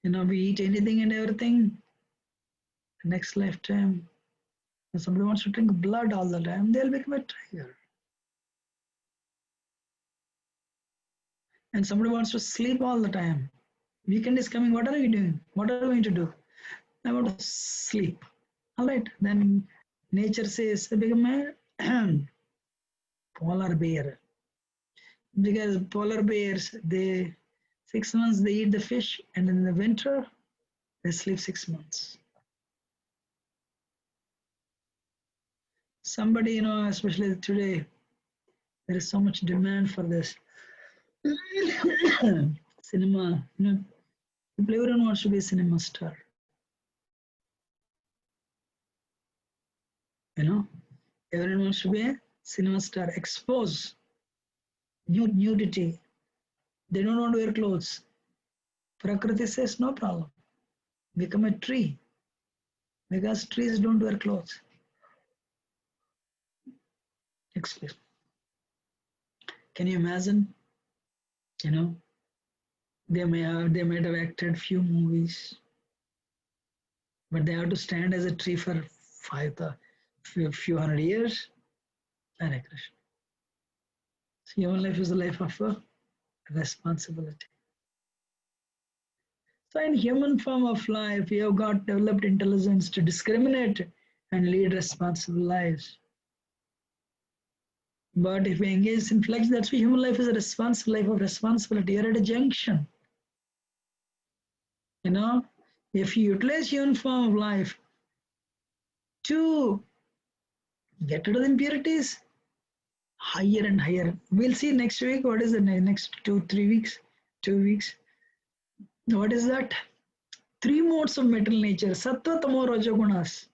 we eat anything and everything. Next lifetime, if somebody wants to drink blood all the time, they'll become a tiger. And somebody wants to sleep all the time. Weekend is coming, what are you doing? What are you going to do? I want to sleep. All right, then nature says, become a polar bear. Because polar bears, 6 months they eat the fish, and in the winter, they sleep 6 months. somebody, especially today, there is so much demand for this. Cinema, everyone wants to be a cinema star. Everyone wants to be a cinema star. Expose nudity. They don't want to wear clothes. Prakriti says no problem. Become a tree. Because trees don't wear clothes. Excuse me. Can you imagine? They might have acted few movies, but they have to stand as a tree for few hundred years. Hare Krishna. So human life is a life of responsibility. So in human form of life, we have got developed intelligence to discriminate and lead responsible lives. But if we engage in flex, that's why human life is a responsible life of responsibility. You're at a junction. If you utilize human form of life to get rid of the impurities, higher and higher. We'll see next week. What is the next 2-3 weeks? 2 weeks. What is that? 3 modes of material nature. Sattva, Tamo, Raja Gunas.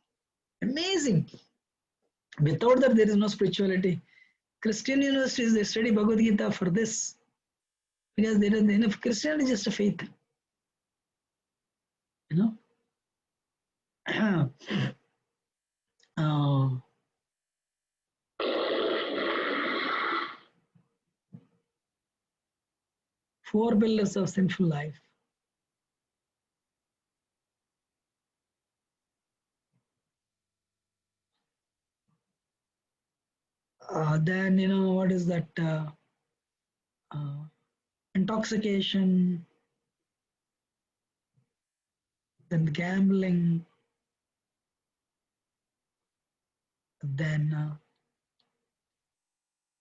Amazing. Without that, there is no spirituality. Christian universities, they study Bhagavad-Gita for this. Because they don't enough. Christianity is just a faith. 4 pillars of sinful life. Then, what is that? Intoxication, then gambling, then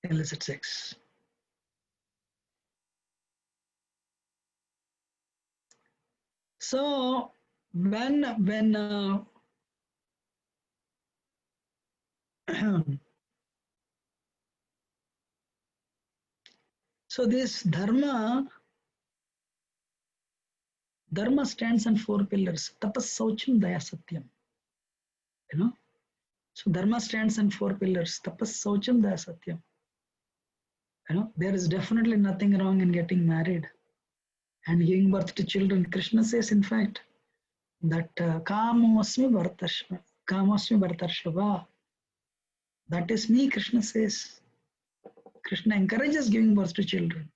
illicit sex. So when so this dharma stands on 4 pillars. Tapas, Saucham, Daya, Satyam. So dharma stands on 4 pillars. Tapas, Saucham, Daya, Satyam. There is definitely nothing wrong in getting married and giving birth to children. Krishna says, in fact, that Kamosmi Bhartarshava. That is me, Krishna says. Krishna encourages giving birth to children.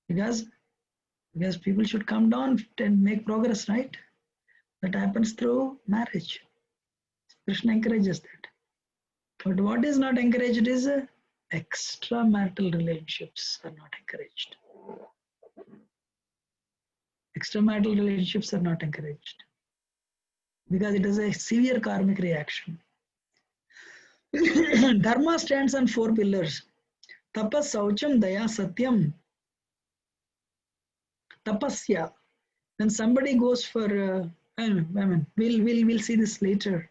Because people should come down and make progress, right? That happens through marriage. Krishna encourages that. But what is not encouraged is extramarital relationships are not encouraged. Extramarital relationships are not encouraged. Because it is a severe karmic reaction. Dharma stands on 4 pillars. Tapas, Saucham, Daya, Satyam. Tapasya. When somebody goes for, we'll see this later.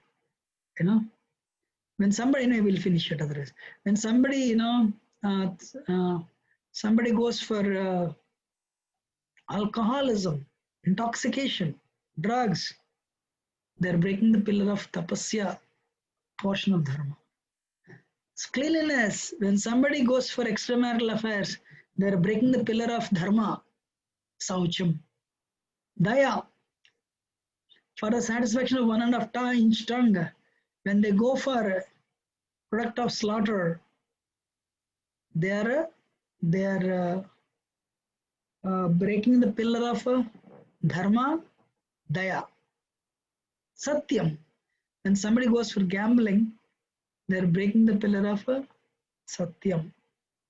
When somebody, we'll finish it otherwise. When somebody, somebody goes for alcoholism, intoxication, drugs, they're breaking the pillar of tapasya, portion of dharma. Cleanliness, when somebody goes for extramarital affairs, they're breaking the pillar of dharma, saucham. Daya, for the satisfaction of 1.5 inch tongue, when they go for product of slaughter, they're breaking the pillar of dharma, daya. Satyam, when somebody goes for gambling, they're breaking the pillar of satyam,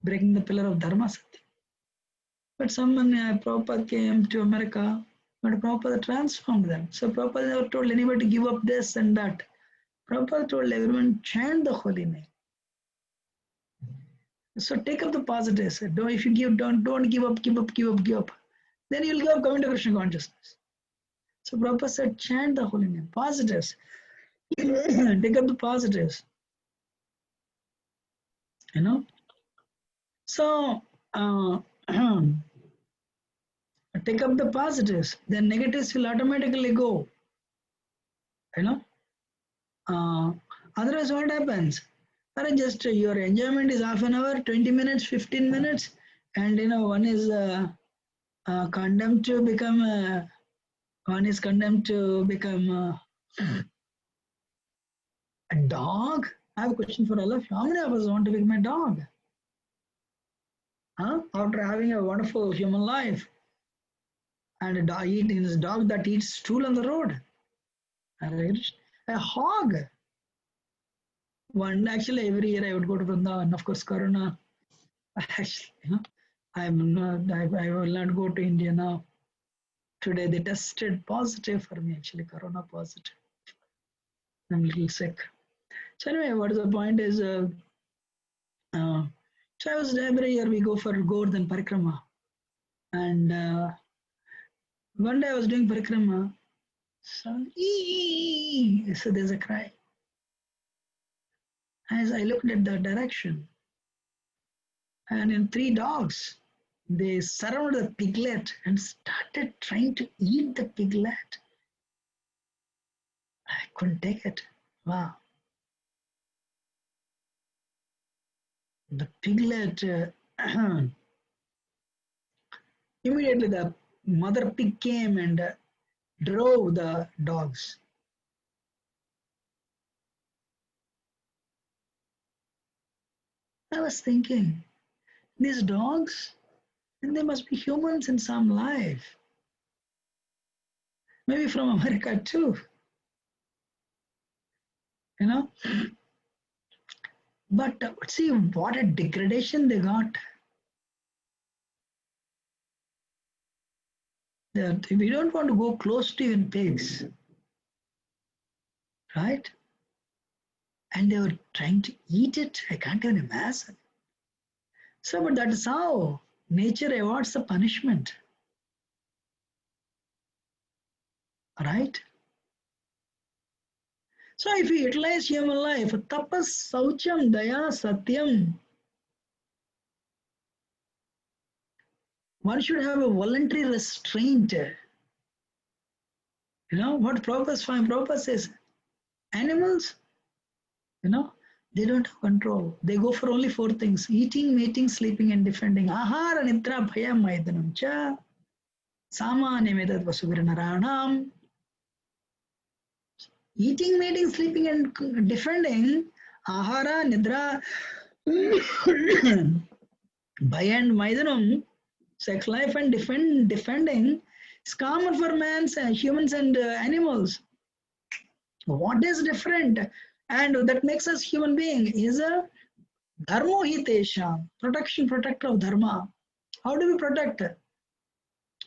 breaking the pillar of dharma, satyam. But someone, Prabhupada came to America, but Prabhupada transformed them. So Prabhupada never told anybody to give up this and that. Prabhupada told everyone, chant the holy name. So take up the positives. If you don't give up. Then you'll give up coming to Krishna consciousness. So Prabhupada said, chant the holy name. Positives. Take up the positives. You know. So take up the positives, then negatives will automatically go. You know. Otherwise, what happens? Just your enjoyment is half an hour, 20 minutes, 15 minutes, and one is condemned to become a dog. I have a question for all of you. How many of us want to become a dog? After having a wonderful human life, and a dog that eats stool on the road. A hog. Actually, every year I would go to Vrindavan. Of course, Corona. Actually, I will not go to India now. Today they tested positive for me. Actually, Corona positive. I'm a little sick. So anyway, what is the point is, so I was every year we go for Govardhan Parikrama, and one day I was doing Parikrama. So there's a cry. As I looked at that direction, and in 3 dogs, they surrounded the piglet and started trying to eat the piglet. I couldn't take it. Wow. The piglet, immediately the mother pig came and drove the dogs. I was thinking, these dogs, and they must be humans in some life. Maybe from America too. But see what a degradation they got. We don't want to go close to even pigs. Right? And they were trying to eat it. I can't even imagine. So, but that is how nature awards the punishment. Right? So, if we utilize human life, tapas, saucham, daya, satyam, one should have a voluntary restraint. What Prabhupada says, animals, they don't have control. They go for only 4 things: eating, mating, sleeping, and defending. Ahara, nidra, bhaya, maidanam cha. Samanyametad vasuviranaranam. Eating, mating, sleeping, and defending. Ahara, nidra, bhaya and maidanam. Sex life and defending is common for humans and animals. What is different and that makes us human being is a dharmo hitesha, protector of dharma. How do we protect?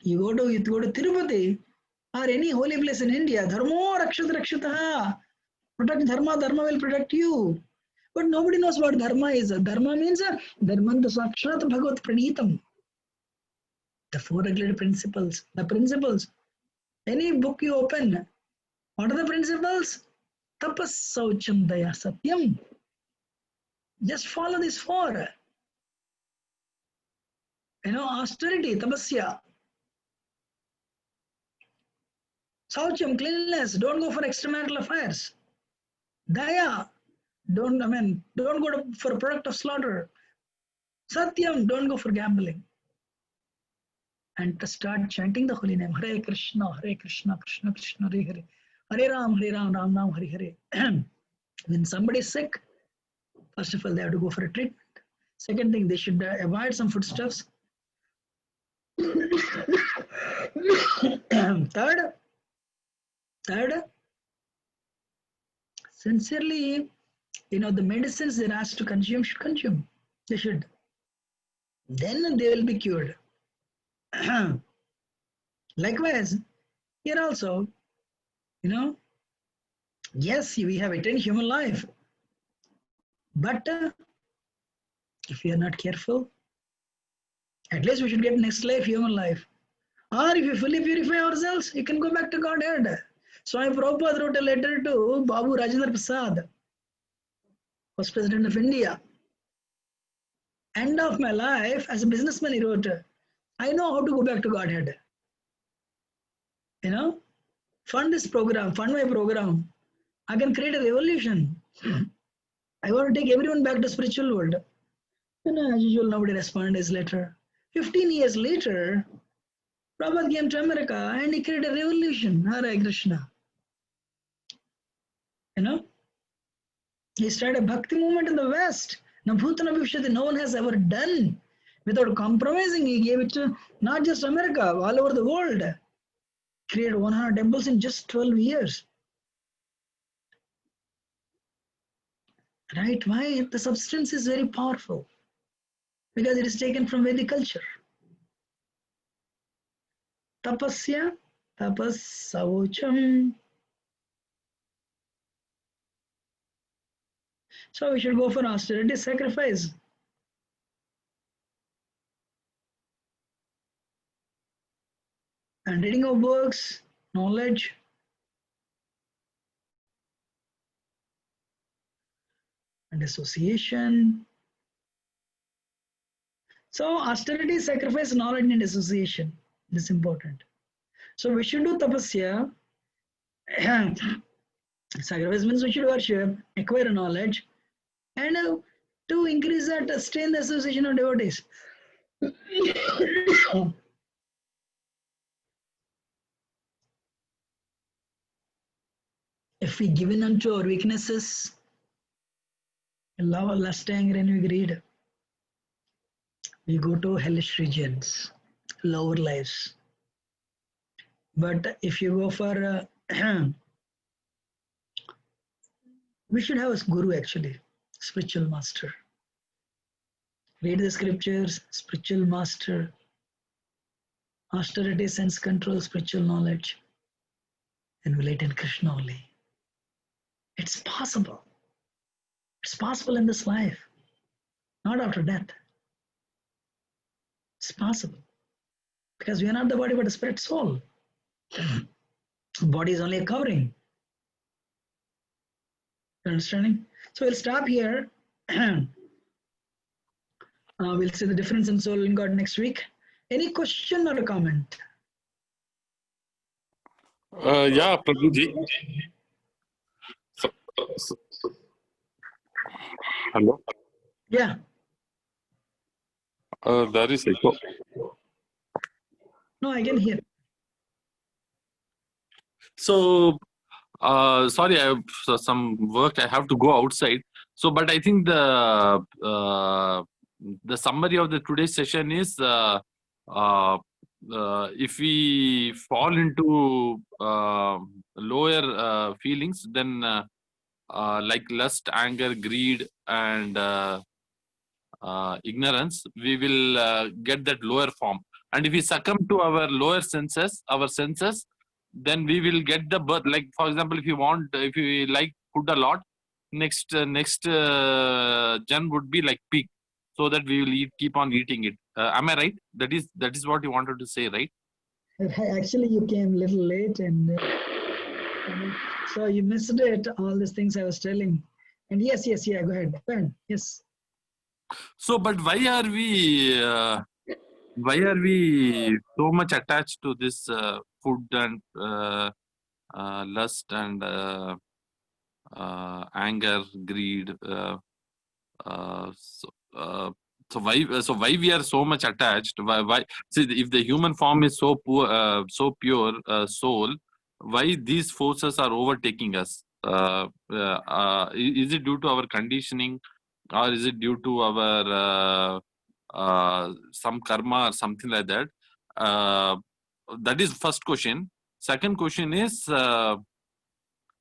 You go to Tirupati or any holy place in India, dharmo rakshataha. Protect dharma will protect you. But nobody knows what dharma is. Dharma means dharmanta sakshat bhagavat pranitam. The 4 regulated principles. The principles. Any book you open, what are the principles? Tapas, saucham, daya, satyam. Just follow these 4. Austerity, tapasya. Saucham, cleanliness. Don't go for extramarital affairs. Daya. Don't go for product of slaughter. Satyam, don't go for gambling. And to start chanting the holy name, Hare Krishna, Krishna Krishna, Hare Hare. Hare Ram, Ram Ram, Hare Hare. When somebody is sick, first of all, they have to go for a treatment. Second thing, they should avoid some foodstuffs. Third, sincerely, the medicines they're asked to consume should consume. They should. Then they will be cured. Likewise, here also, yes, we have attained human life. But if we are not careful, at least we should get next life, human life. Or if you fully purify ourselves, you can go back to Godhead. Swami Prabhupada wrote a letter to Babu Rajendra Prasad, first president of India. End of my life, as a businessman, he wrote, I know how to go back to Godhead. You know, fund this program, fund my program. I can create a revolution. I want to take everyone back to spiritual world. As usual, nobody responded his letter. 15 years later, Prabhupada came to America and he created a revolution. Hare Krishna. He started a bhakti movement in the West. No one has ever done. Without compromising, he gave it to not just America, all over the world. Created 100 temples in just 12 years. Right? Why? The substance is very powerful. Because it is taken from Vedic culture. Tapasya, tapas savocham. So we should go for austerity, sacrifice. And reading of books, knowledge. And association. So austerity, sacrifice, knowledge and association. This is important. So we should do tapasya. Sacrifice means we should worship, acquire knowledge, and to increase that, stay in the association of devotees. If we give in unto our weaknesses, love, lust, anger, and greed, we go to hellish regions, lower lives. But if you go for, we should have a guru actually, spiritual master. Read the scriptures, spiritual master, austerity, sense control, spiritual knowledge, and relate in Krishna only. It's possible. It's possible in this life, not after death. It's possible. Because we are not the body but the spirit soul. Body is only a covering. You understanding? So we'll stop here. We'll see the difference in soul and God next week. Any question or a comment? Yeah, Prabhuji. Hello? Yeah. There is echo. No, I can hear. So, sorry, I have some work. I have to go outside. So, but I think the summary of the today's session is if we fall into lower feelings, then like lust, anger, greed, and ignorance, we will get that lower form. And if we succumb to our lower senses, then we will get the birth. Like for example, if you like food a lot, next gen would be like pig, so that we will keep on eating it. Am I right? That is what you wanted to say, right? Actually, you came a little late, and so you missed it. All these things I was telling. And yes, yeah. Go ahead. Yes. So, but why are we so much attached to this food and lust and anger, greed? So why we are so much attached? Why? See, if the human form is so poor, so pure soul, why these forces are overtaking us? Is it due to our conditioning, or is it due to our some karma or something like that? That is first question. Second question is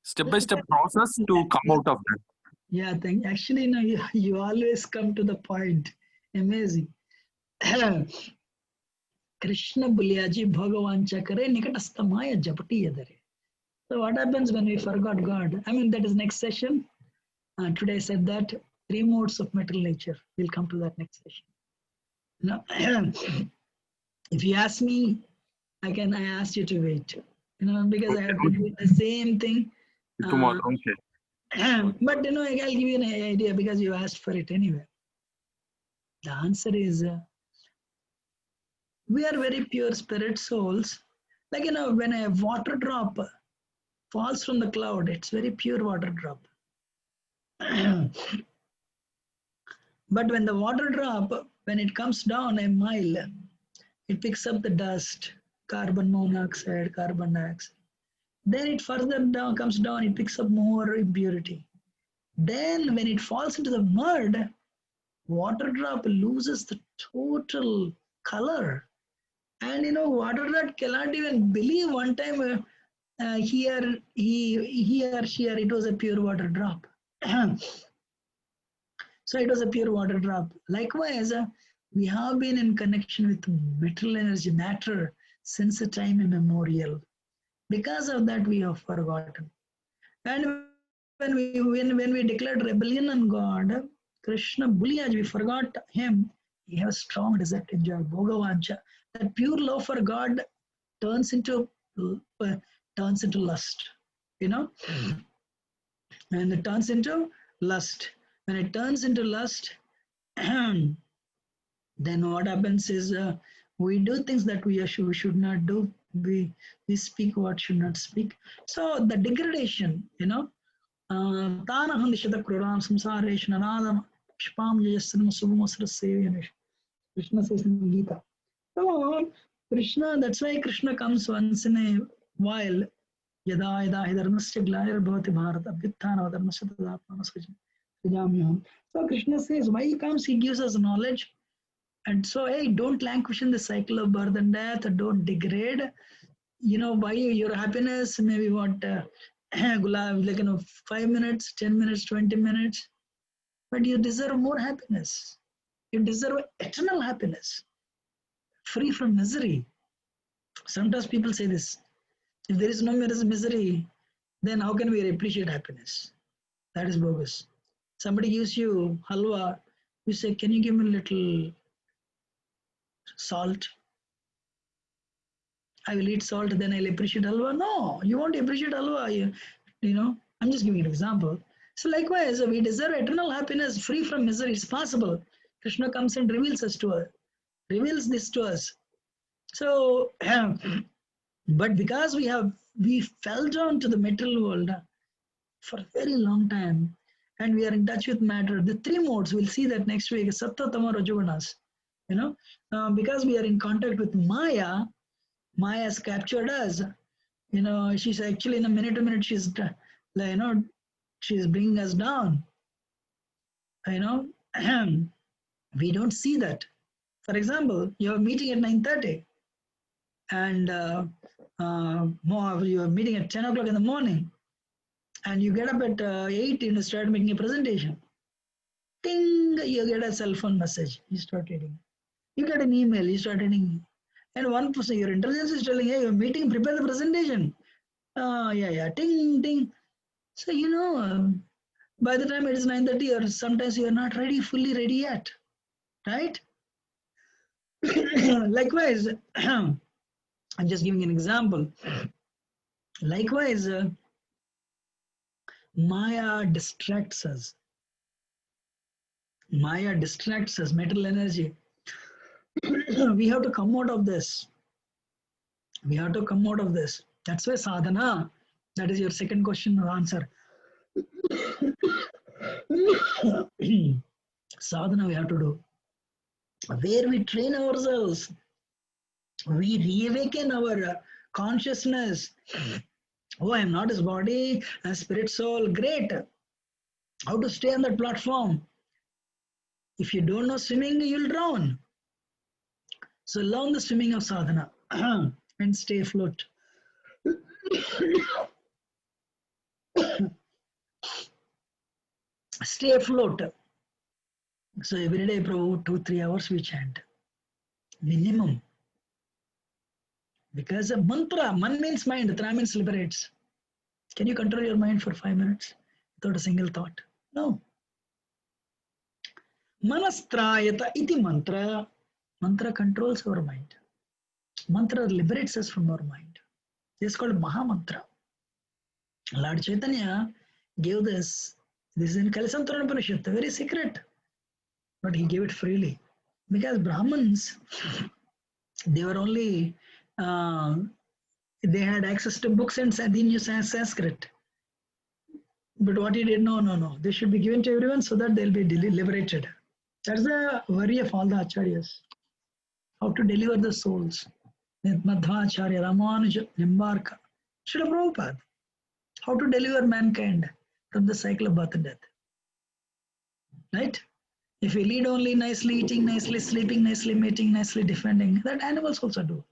step-by-step process to come out of that. Yeah, actually, no, you always come to the point. Amazing. Krishna Bulyaji Bhagavan Chakare Nikatastamaya Japati Yadare. So what happens when we forgot God? I mean, that is next session. Today I said that 3 modes of material nature. We'll come to that next session. Now, if you ask me, I ask you to wait. Because I have to do the same thing. Tomorrow, okay. But I'll give you an idea because you asked for it anyway. The answer is we are very pure spirit souls. Like, when a water drop falls from the cloud, it's very pure water drop. But when the water drop, when it comes down a mile, it picks up the dust, carbon monoxide, carbon dioxide. Then it further down comes down, it picks up more impurity. Then when it falls into the mud, water drop loses the total color. And water drop cannot even believe one time he or she, it was a pure water drop. So it was a pure water drop. Likewise, we have been in connection with material energy, matter, since a time immemorial. Because of that, we have forgotten. And when we declared rebellion on God, Krishna Buliaj, we forgot him. He has strong desire to enjoy Bhagavancha. That pure love for God turns into lust, and it turns into lust. When it turns into lust, then what happens is we do things that we should not do. We speak what should not speak. So the degradation, Krishna says in Gita. So Krishna, that's why Krishna comes once in a while. Yada yada hidarmasya glayar bhavati bharata abhyuthana dharmasya tadapana. So Krishna says, why he comes, he gives us knowledge. And so, hey, don't languish in the cycle of birth and death, don't degrade. By your happiness, maybe what, 5 minutes, 10 minutes, 20 minutes. But you deserve more happiness. You deserve eternal happiness, free from misery. Sometimes people say this, if there is no misery, then how can we appreciate happiness? That is bogus. Somebody gives you halwa, you say, can you give me a little salt? I will eat salt, then I'll appreciate halwa. No, you won't appreciate halwa. I'm just giving an example. So likewise, we deserve eternal happiness, free from misery. It's possible. Krishna comes and reveals this to us. So, but because we fell down to the material world for a very long time, and we are in touch with matter, the 3 modes, we'll see that next week, Sattva, Tama, Rajagunas. Because we are in contact with Maya, Maya has captured us. She's actually in a minute to minute, she's bringing us down. We don't see that. For example, you have a meeting at 9:30, and you are meeting at 10 o'clock in the morning, and you get up at 8 and start making a presentation. Ting, you get a cell phone message, you start reading. You get an email, you start reading. And one person, your intelligence is telling, hey, you're meeting, prepare the presentation. Yeah, ting, ting. So, by the time it is 9:30, or sometimes you are not ready, fully ready yet, right? Likewise, I'm just giving an example. Likewise, Maya distracts us. Maya distracts us, mental energy. We have to come out of this. We have to come out of this. That's why sadhana, that is your second question or answer. Sadhana we have to do. Where we train ourselves, we reawaken our consciousness. Oh, I am not his body, I'm spirit soul. Great. How to stay on that platform? If you don't know swimming, you'll drown. So learn the swimming of sadhana and stay afloat. Stay afloat. So every day, Prabhu, 2-3 hours we chant. Minimum. Because a mantra, man means mind, tra means liberates. Can you control your mind for 5 minutes without a single thought? No. Manastrayata iti mantra. Mantra controls our mind. Mantra liberates us from our mind. This is called Maha Mantra. Lord Chaitanya gave this. This is in Kalisantarana Upanishad, the very secret. But he gave it freely. Because Brahmins, they were only, they had access to books and they knew Sanskrit. But what he did, no. They should be given to everyone so that they'll be liberated. That's the worry of all the acharyas. How to deliver the souls. Madhvacharya, Ramanuja, Nimbarka, Srila Prabhupada. How to deliver mankind from the cycle of birth and death. Right? If we lead only nicely, eating nicely, sleeping nicely, mating nicely, defending, that animals also do.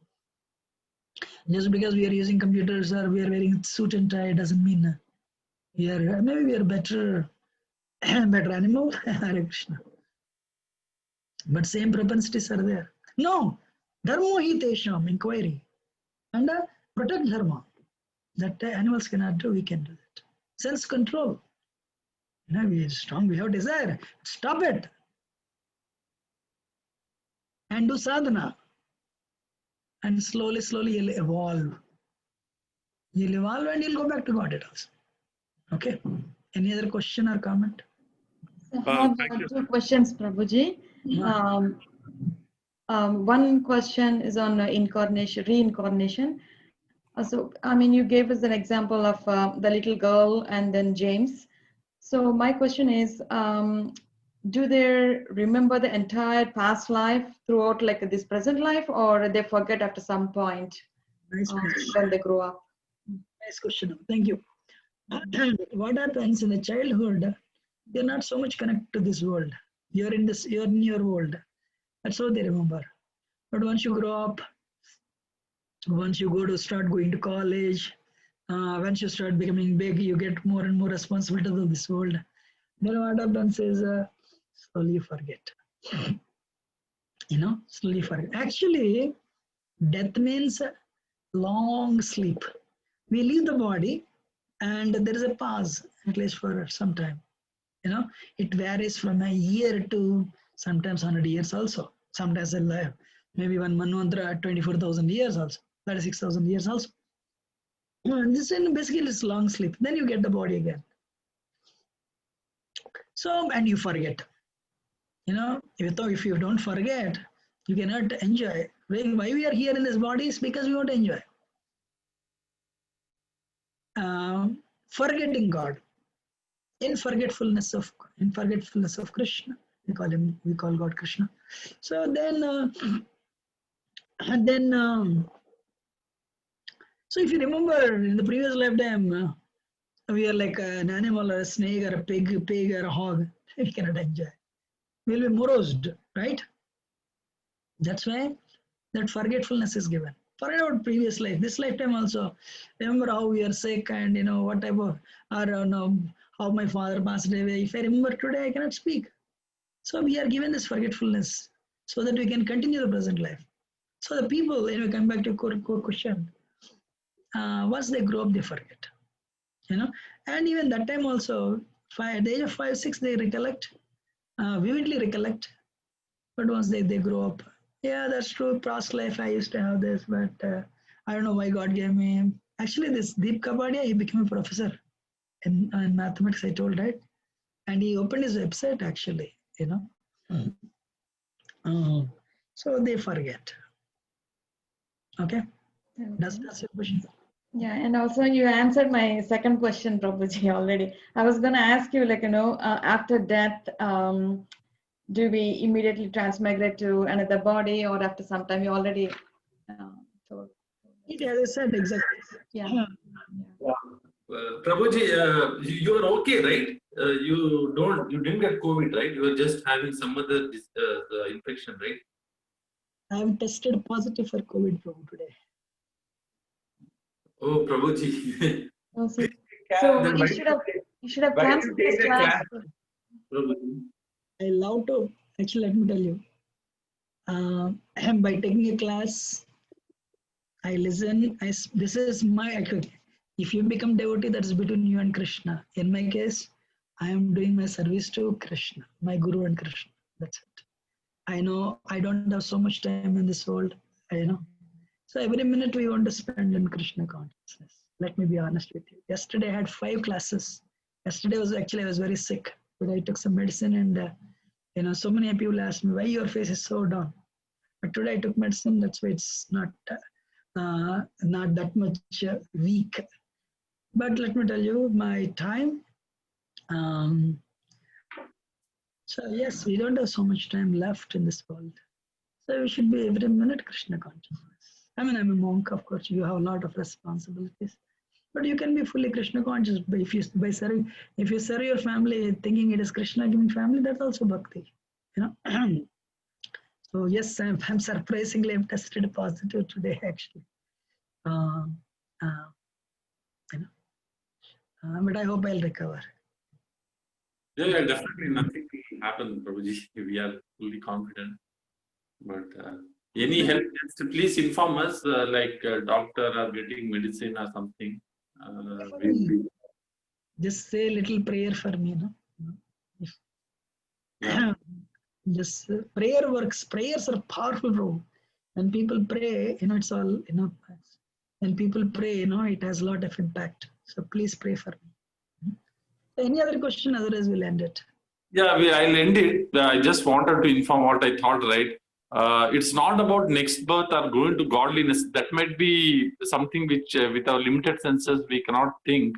Just because we are using computers or we are wearing suit and tie doesn't mean we are, maybe we are better animal. Hare Krishna. But same propensities are there. No, dharmo hi tesham, inquiry. And protect dharma. That animals cannot do, we can do that. Self-control. We are strong, we have desire. Stop it. And do sadhana. And slowly you'll evolve. You'll evolve and you'll go back to Godhead also. Okay. Any other question or comment? I have two questions, Prabhuji. One question is on reincarnation. So, I mean, you gave us an example of the little girl and then James. So my question is, do they remember the entire past life throughout like this present life, or they forget after some point when they grow up? Nice question. Thank you. What happens in the childhood, you're not so much connected to this world. You're in your world. That's how they remember. But once you grow up, once you start going to college, once you start becoming big, you get more and more responsibility of this world. Then what happens is slowly you forget. Slowly forget. Actually, death means long sleep. We leave the body and there is a pause, at least for some time. It varies from a year to sometimes 100 years also. Sometimes maybe one manvantara 24,000 years also. 36,000 years also. This is basically it's long sleep. Then you get the body again. So, and you forget. If you don't forget, you cannot enjoy. Why we are here in this body is because we want to enjoy. Forgetting God. In forgetfulness of Krishna. We call God Krishna. So so if you remember in the previous lifetime, we are like an animal or a snake or a pig or a hog. We cannot enjoy. We will be morosed, right? That's why that forgetfulness is given. Forget about previous life. This lifetime also, remember how we are sick and what type of, or how my father passed away. If I remember today, I cannot speak. So we are given this forgetfulness so that we can continue the present life. So the people, come back to core question. Once they grow up, they forget. And even that time also, at the age of 5, 6, they recollect, vividly recollect. But once they grow up, yeah, that's true. Past life, I used to have this, but I don't know why God gave me. Actually, this Deep Kapadia, he became a professor in mathematics, I told, right? And he opened his website, actually, so they forget. Okay? That's your question. Yeah, and also you answered my second question, Prabhuji, already. I was going to ask you, after death, do we immediately transmigrate to another body, or after some time? You already told. Yeah, I said exactly. Yeah. Prabhuji, you are okay, right? You didn't get COVID, right? You were just having some other infection, right? I have tested positive for COVID today. Oh, Prabhuji. So you should have cancelled this class. I love to, actually, let me tell you. By taking a class, I listen. This is my, if you become devotee, that's between you and Krishna. In my case, I am doing my service to Krishna, my Guru and Krishna. That's it. I know I don't have so much time in this world. So every minute we want to spend in Krishna consciousness. Let me be honest with you. Yesterday I had 5 classes. Yesterday I was very sick, but I took some medicine and So many people ask me why your face is so down. But today I took medicine, that's why it's not that much weak. But let me tell you, my time. So yes, we don't have so much time left in this world. So we should be every minute Krishna consciousness. I mean, I'm a monk, of course. You have a lot of responsibilities, but you can be fully Krishna conscious if you serve your family thinking it is Krishna giving family. That's also bhakti. So yes, I'm surprisingly I'm tested positive today actually. But I hope I'll recover. Yeah, definitely nothing will happen, Prabhuji. We are fully confident. But any help, please inform us, like doctor or getting medicine or something. Just say a little prayer for me, no? Yeah. Just prayer works. Prayers are powerful, bro. When people pray, it's all, when people pray, it has a lot of impact. So please pray for me. Any other question? Otherwise, we'll end it. Yeah, I'll end it. I just wanted to inform what I thought, right? It's not about next birth or going to godliness. That might be something which, with our limited senses, we cannot think.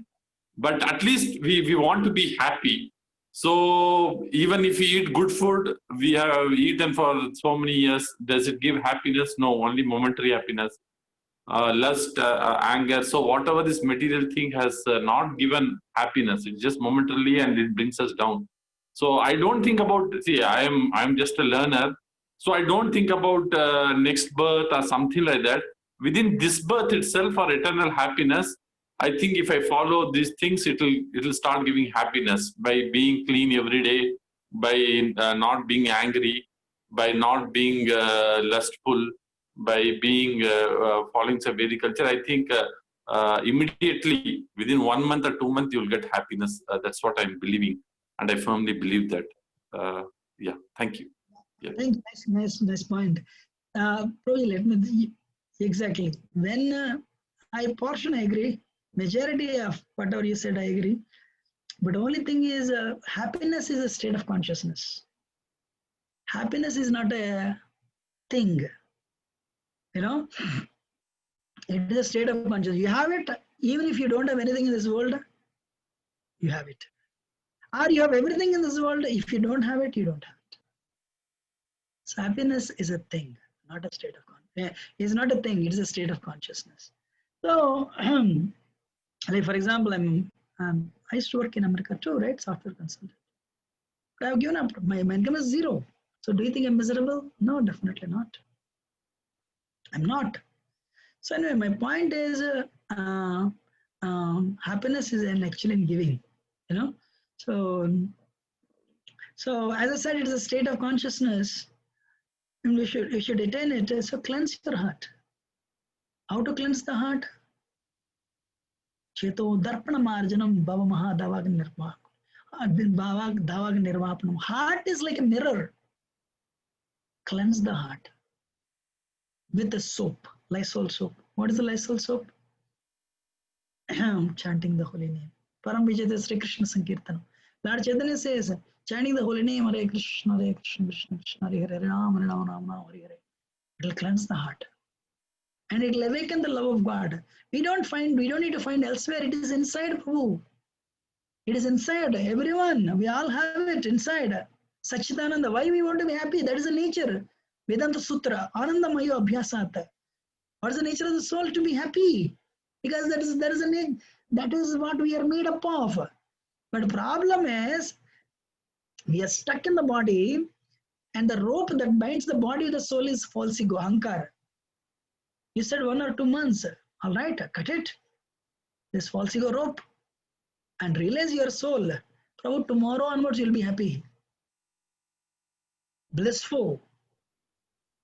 But at least we want to be happy. So even if we eat good food, we have eaten for so many years, does it give happiness? No, only momentary happiness. Lust, anger. So whatever this material thing has not given happiness, it's just momentarily and it brings us down. So I don't think about, see, I'm just a learner. So I don't think about next birth or something like that. Within this birth itself for eternal happiness, I think if I follow these things, it'll start giving happiness by being clean every day, by not being angry, by not being lustful, by being following some Vedic culture. I think immediately within 1 month or 2 months you'll get happiness. That's what I'm believing, and I firmly believe that. Yeah, thank you. Yeah. Thank you. Nice point. Probably let me exactly when I agree. Majority of whatever you said, I agree. But the only thing is, happiness is a state of consciousness. Happiness is not a thing. It is a state of consciousness. You have it, even if you don't have anything in this world, you have it. Or you have everything in this world, if you don't have it, you don't have it. So happiness is a thing, not a state of consciousness. It's not a thing, it is a state of consciousness. So, like for example, I used to work in America too, right? Software consultant. But I've given up. My income is zero. So do you think I'm miserable? No, definitely not. I'm not. So anyway, my point is, happiness is actually in giving. So as I said, it is a state of consciousness, and we should attain it. So cleanse your heart. How to cleanse the heart? Cheto darpana marjanam bhava maha davag nirvapanam. Heart is like a mirror. Cleanse the heart with the soap, Lysol soap. What is the Lysol soap? Chanting the holy name. Param Vijayate Sri Krishna Sankirtanam. Lord Chaitanya says, chanting the holy name, Hare Krishna, Krishna Krishna, Hare Hare, Ram, Ram, Ram, Hare Hare. It will cleanse the heart. And it will awaken the love of God. We don't need to find elsewhere. It is inside Prabhu. It is inside everyone. We all have it inside. Sachidananda. Why we want to be happy? That is the nature. Vedanta Sutra. Anandamaya Abhyasat. What is the nature of the soul? To be happy. Because that is what we are made up of. But the problem is, we are stuck in the body, and the rope that binds the body of the soul is false ego, ahankara. You said 1 or 2 months. All right, cut it. This false ego rope. And realize your soul. Prabhu, tomorrow onwards you'll be happy. Blissful.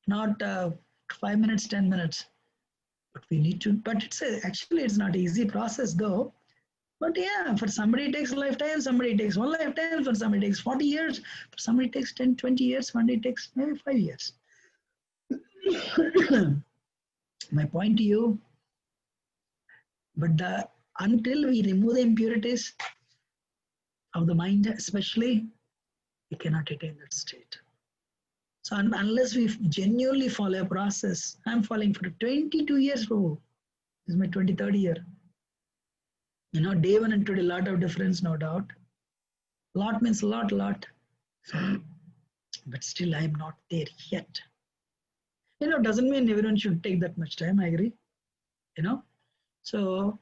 Not 5 minutes, 10 minutes. But we need to, but actually it's not an easy process though. But yeah, for somebody it takes a lifetime, somebody takes 1 lifetime, for somebody it takes 40 years, for somebody it takes 10, 20 years, somebody it takes maybe 5 years. My point to you, but until we remove the impurities of the mind especially, we cannot attain that state. So unless we genuinely follow a process, I'm following for 22 years, Prabhu. This is my 23rd year. You know, day one and today, lot of difference, no doubt. Lot means lot. But still, I'm not there yet. You know, doesn't mean everyone should take that much time, I agree. You know, so,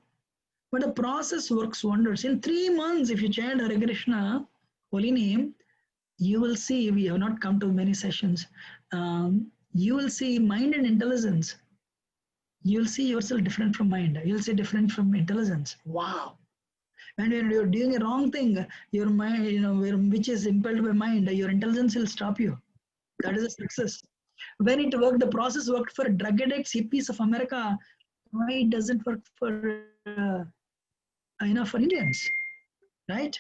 but the process works wonders. In 3 months, if you chant Hare Krishna, holy name, you will see, we have not come to many sessions, you will see mind and intelligence. You will see yourself different from mind. You will see different from intelligence. Wow. And when you're doing a wrong thing, your mind, you know, which is impelled by mind, your intelligence will stop you. That is a success. When it worked, the process worked for drug addicts, hippies of America. Why it doesn't work for, for Indians, right?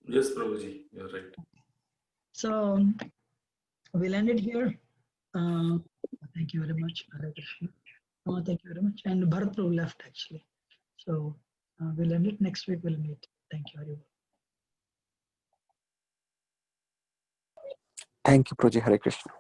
Yes, Prabhuji, you're right. So we'll end it here. Thank you very much, Hare Krishna. Thank you very much. And Bharat Prabhu left actually. So we'll end it. Next week we'll meet. Thank you, Hari. Thank you, Prabhuji. Hare Krishna.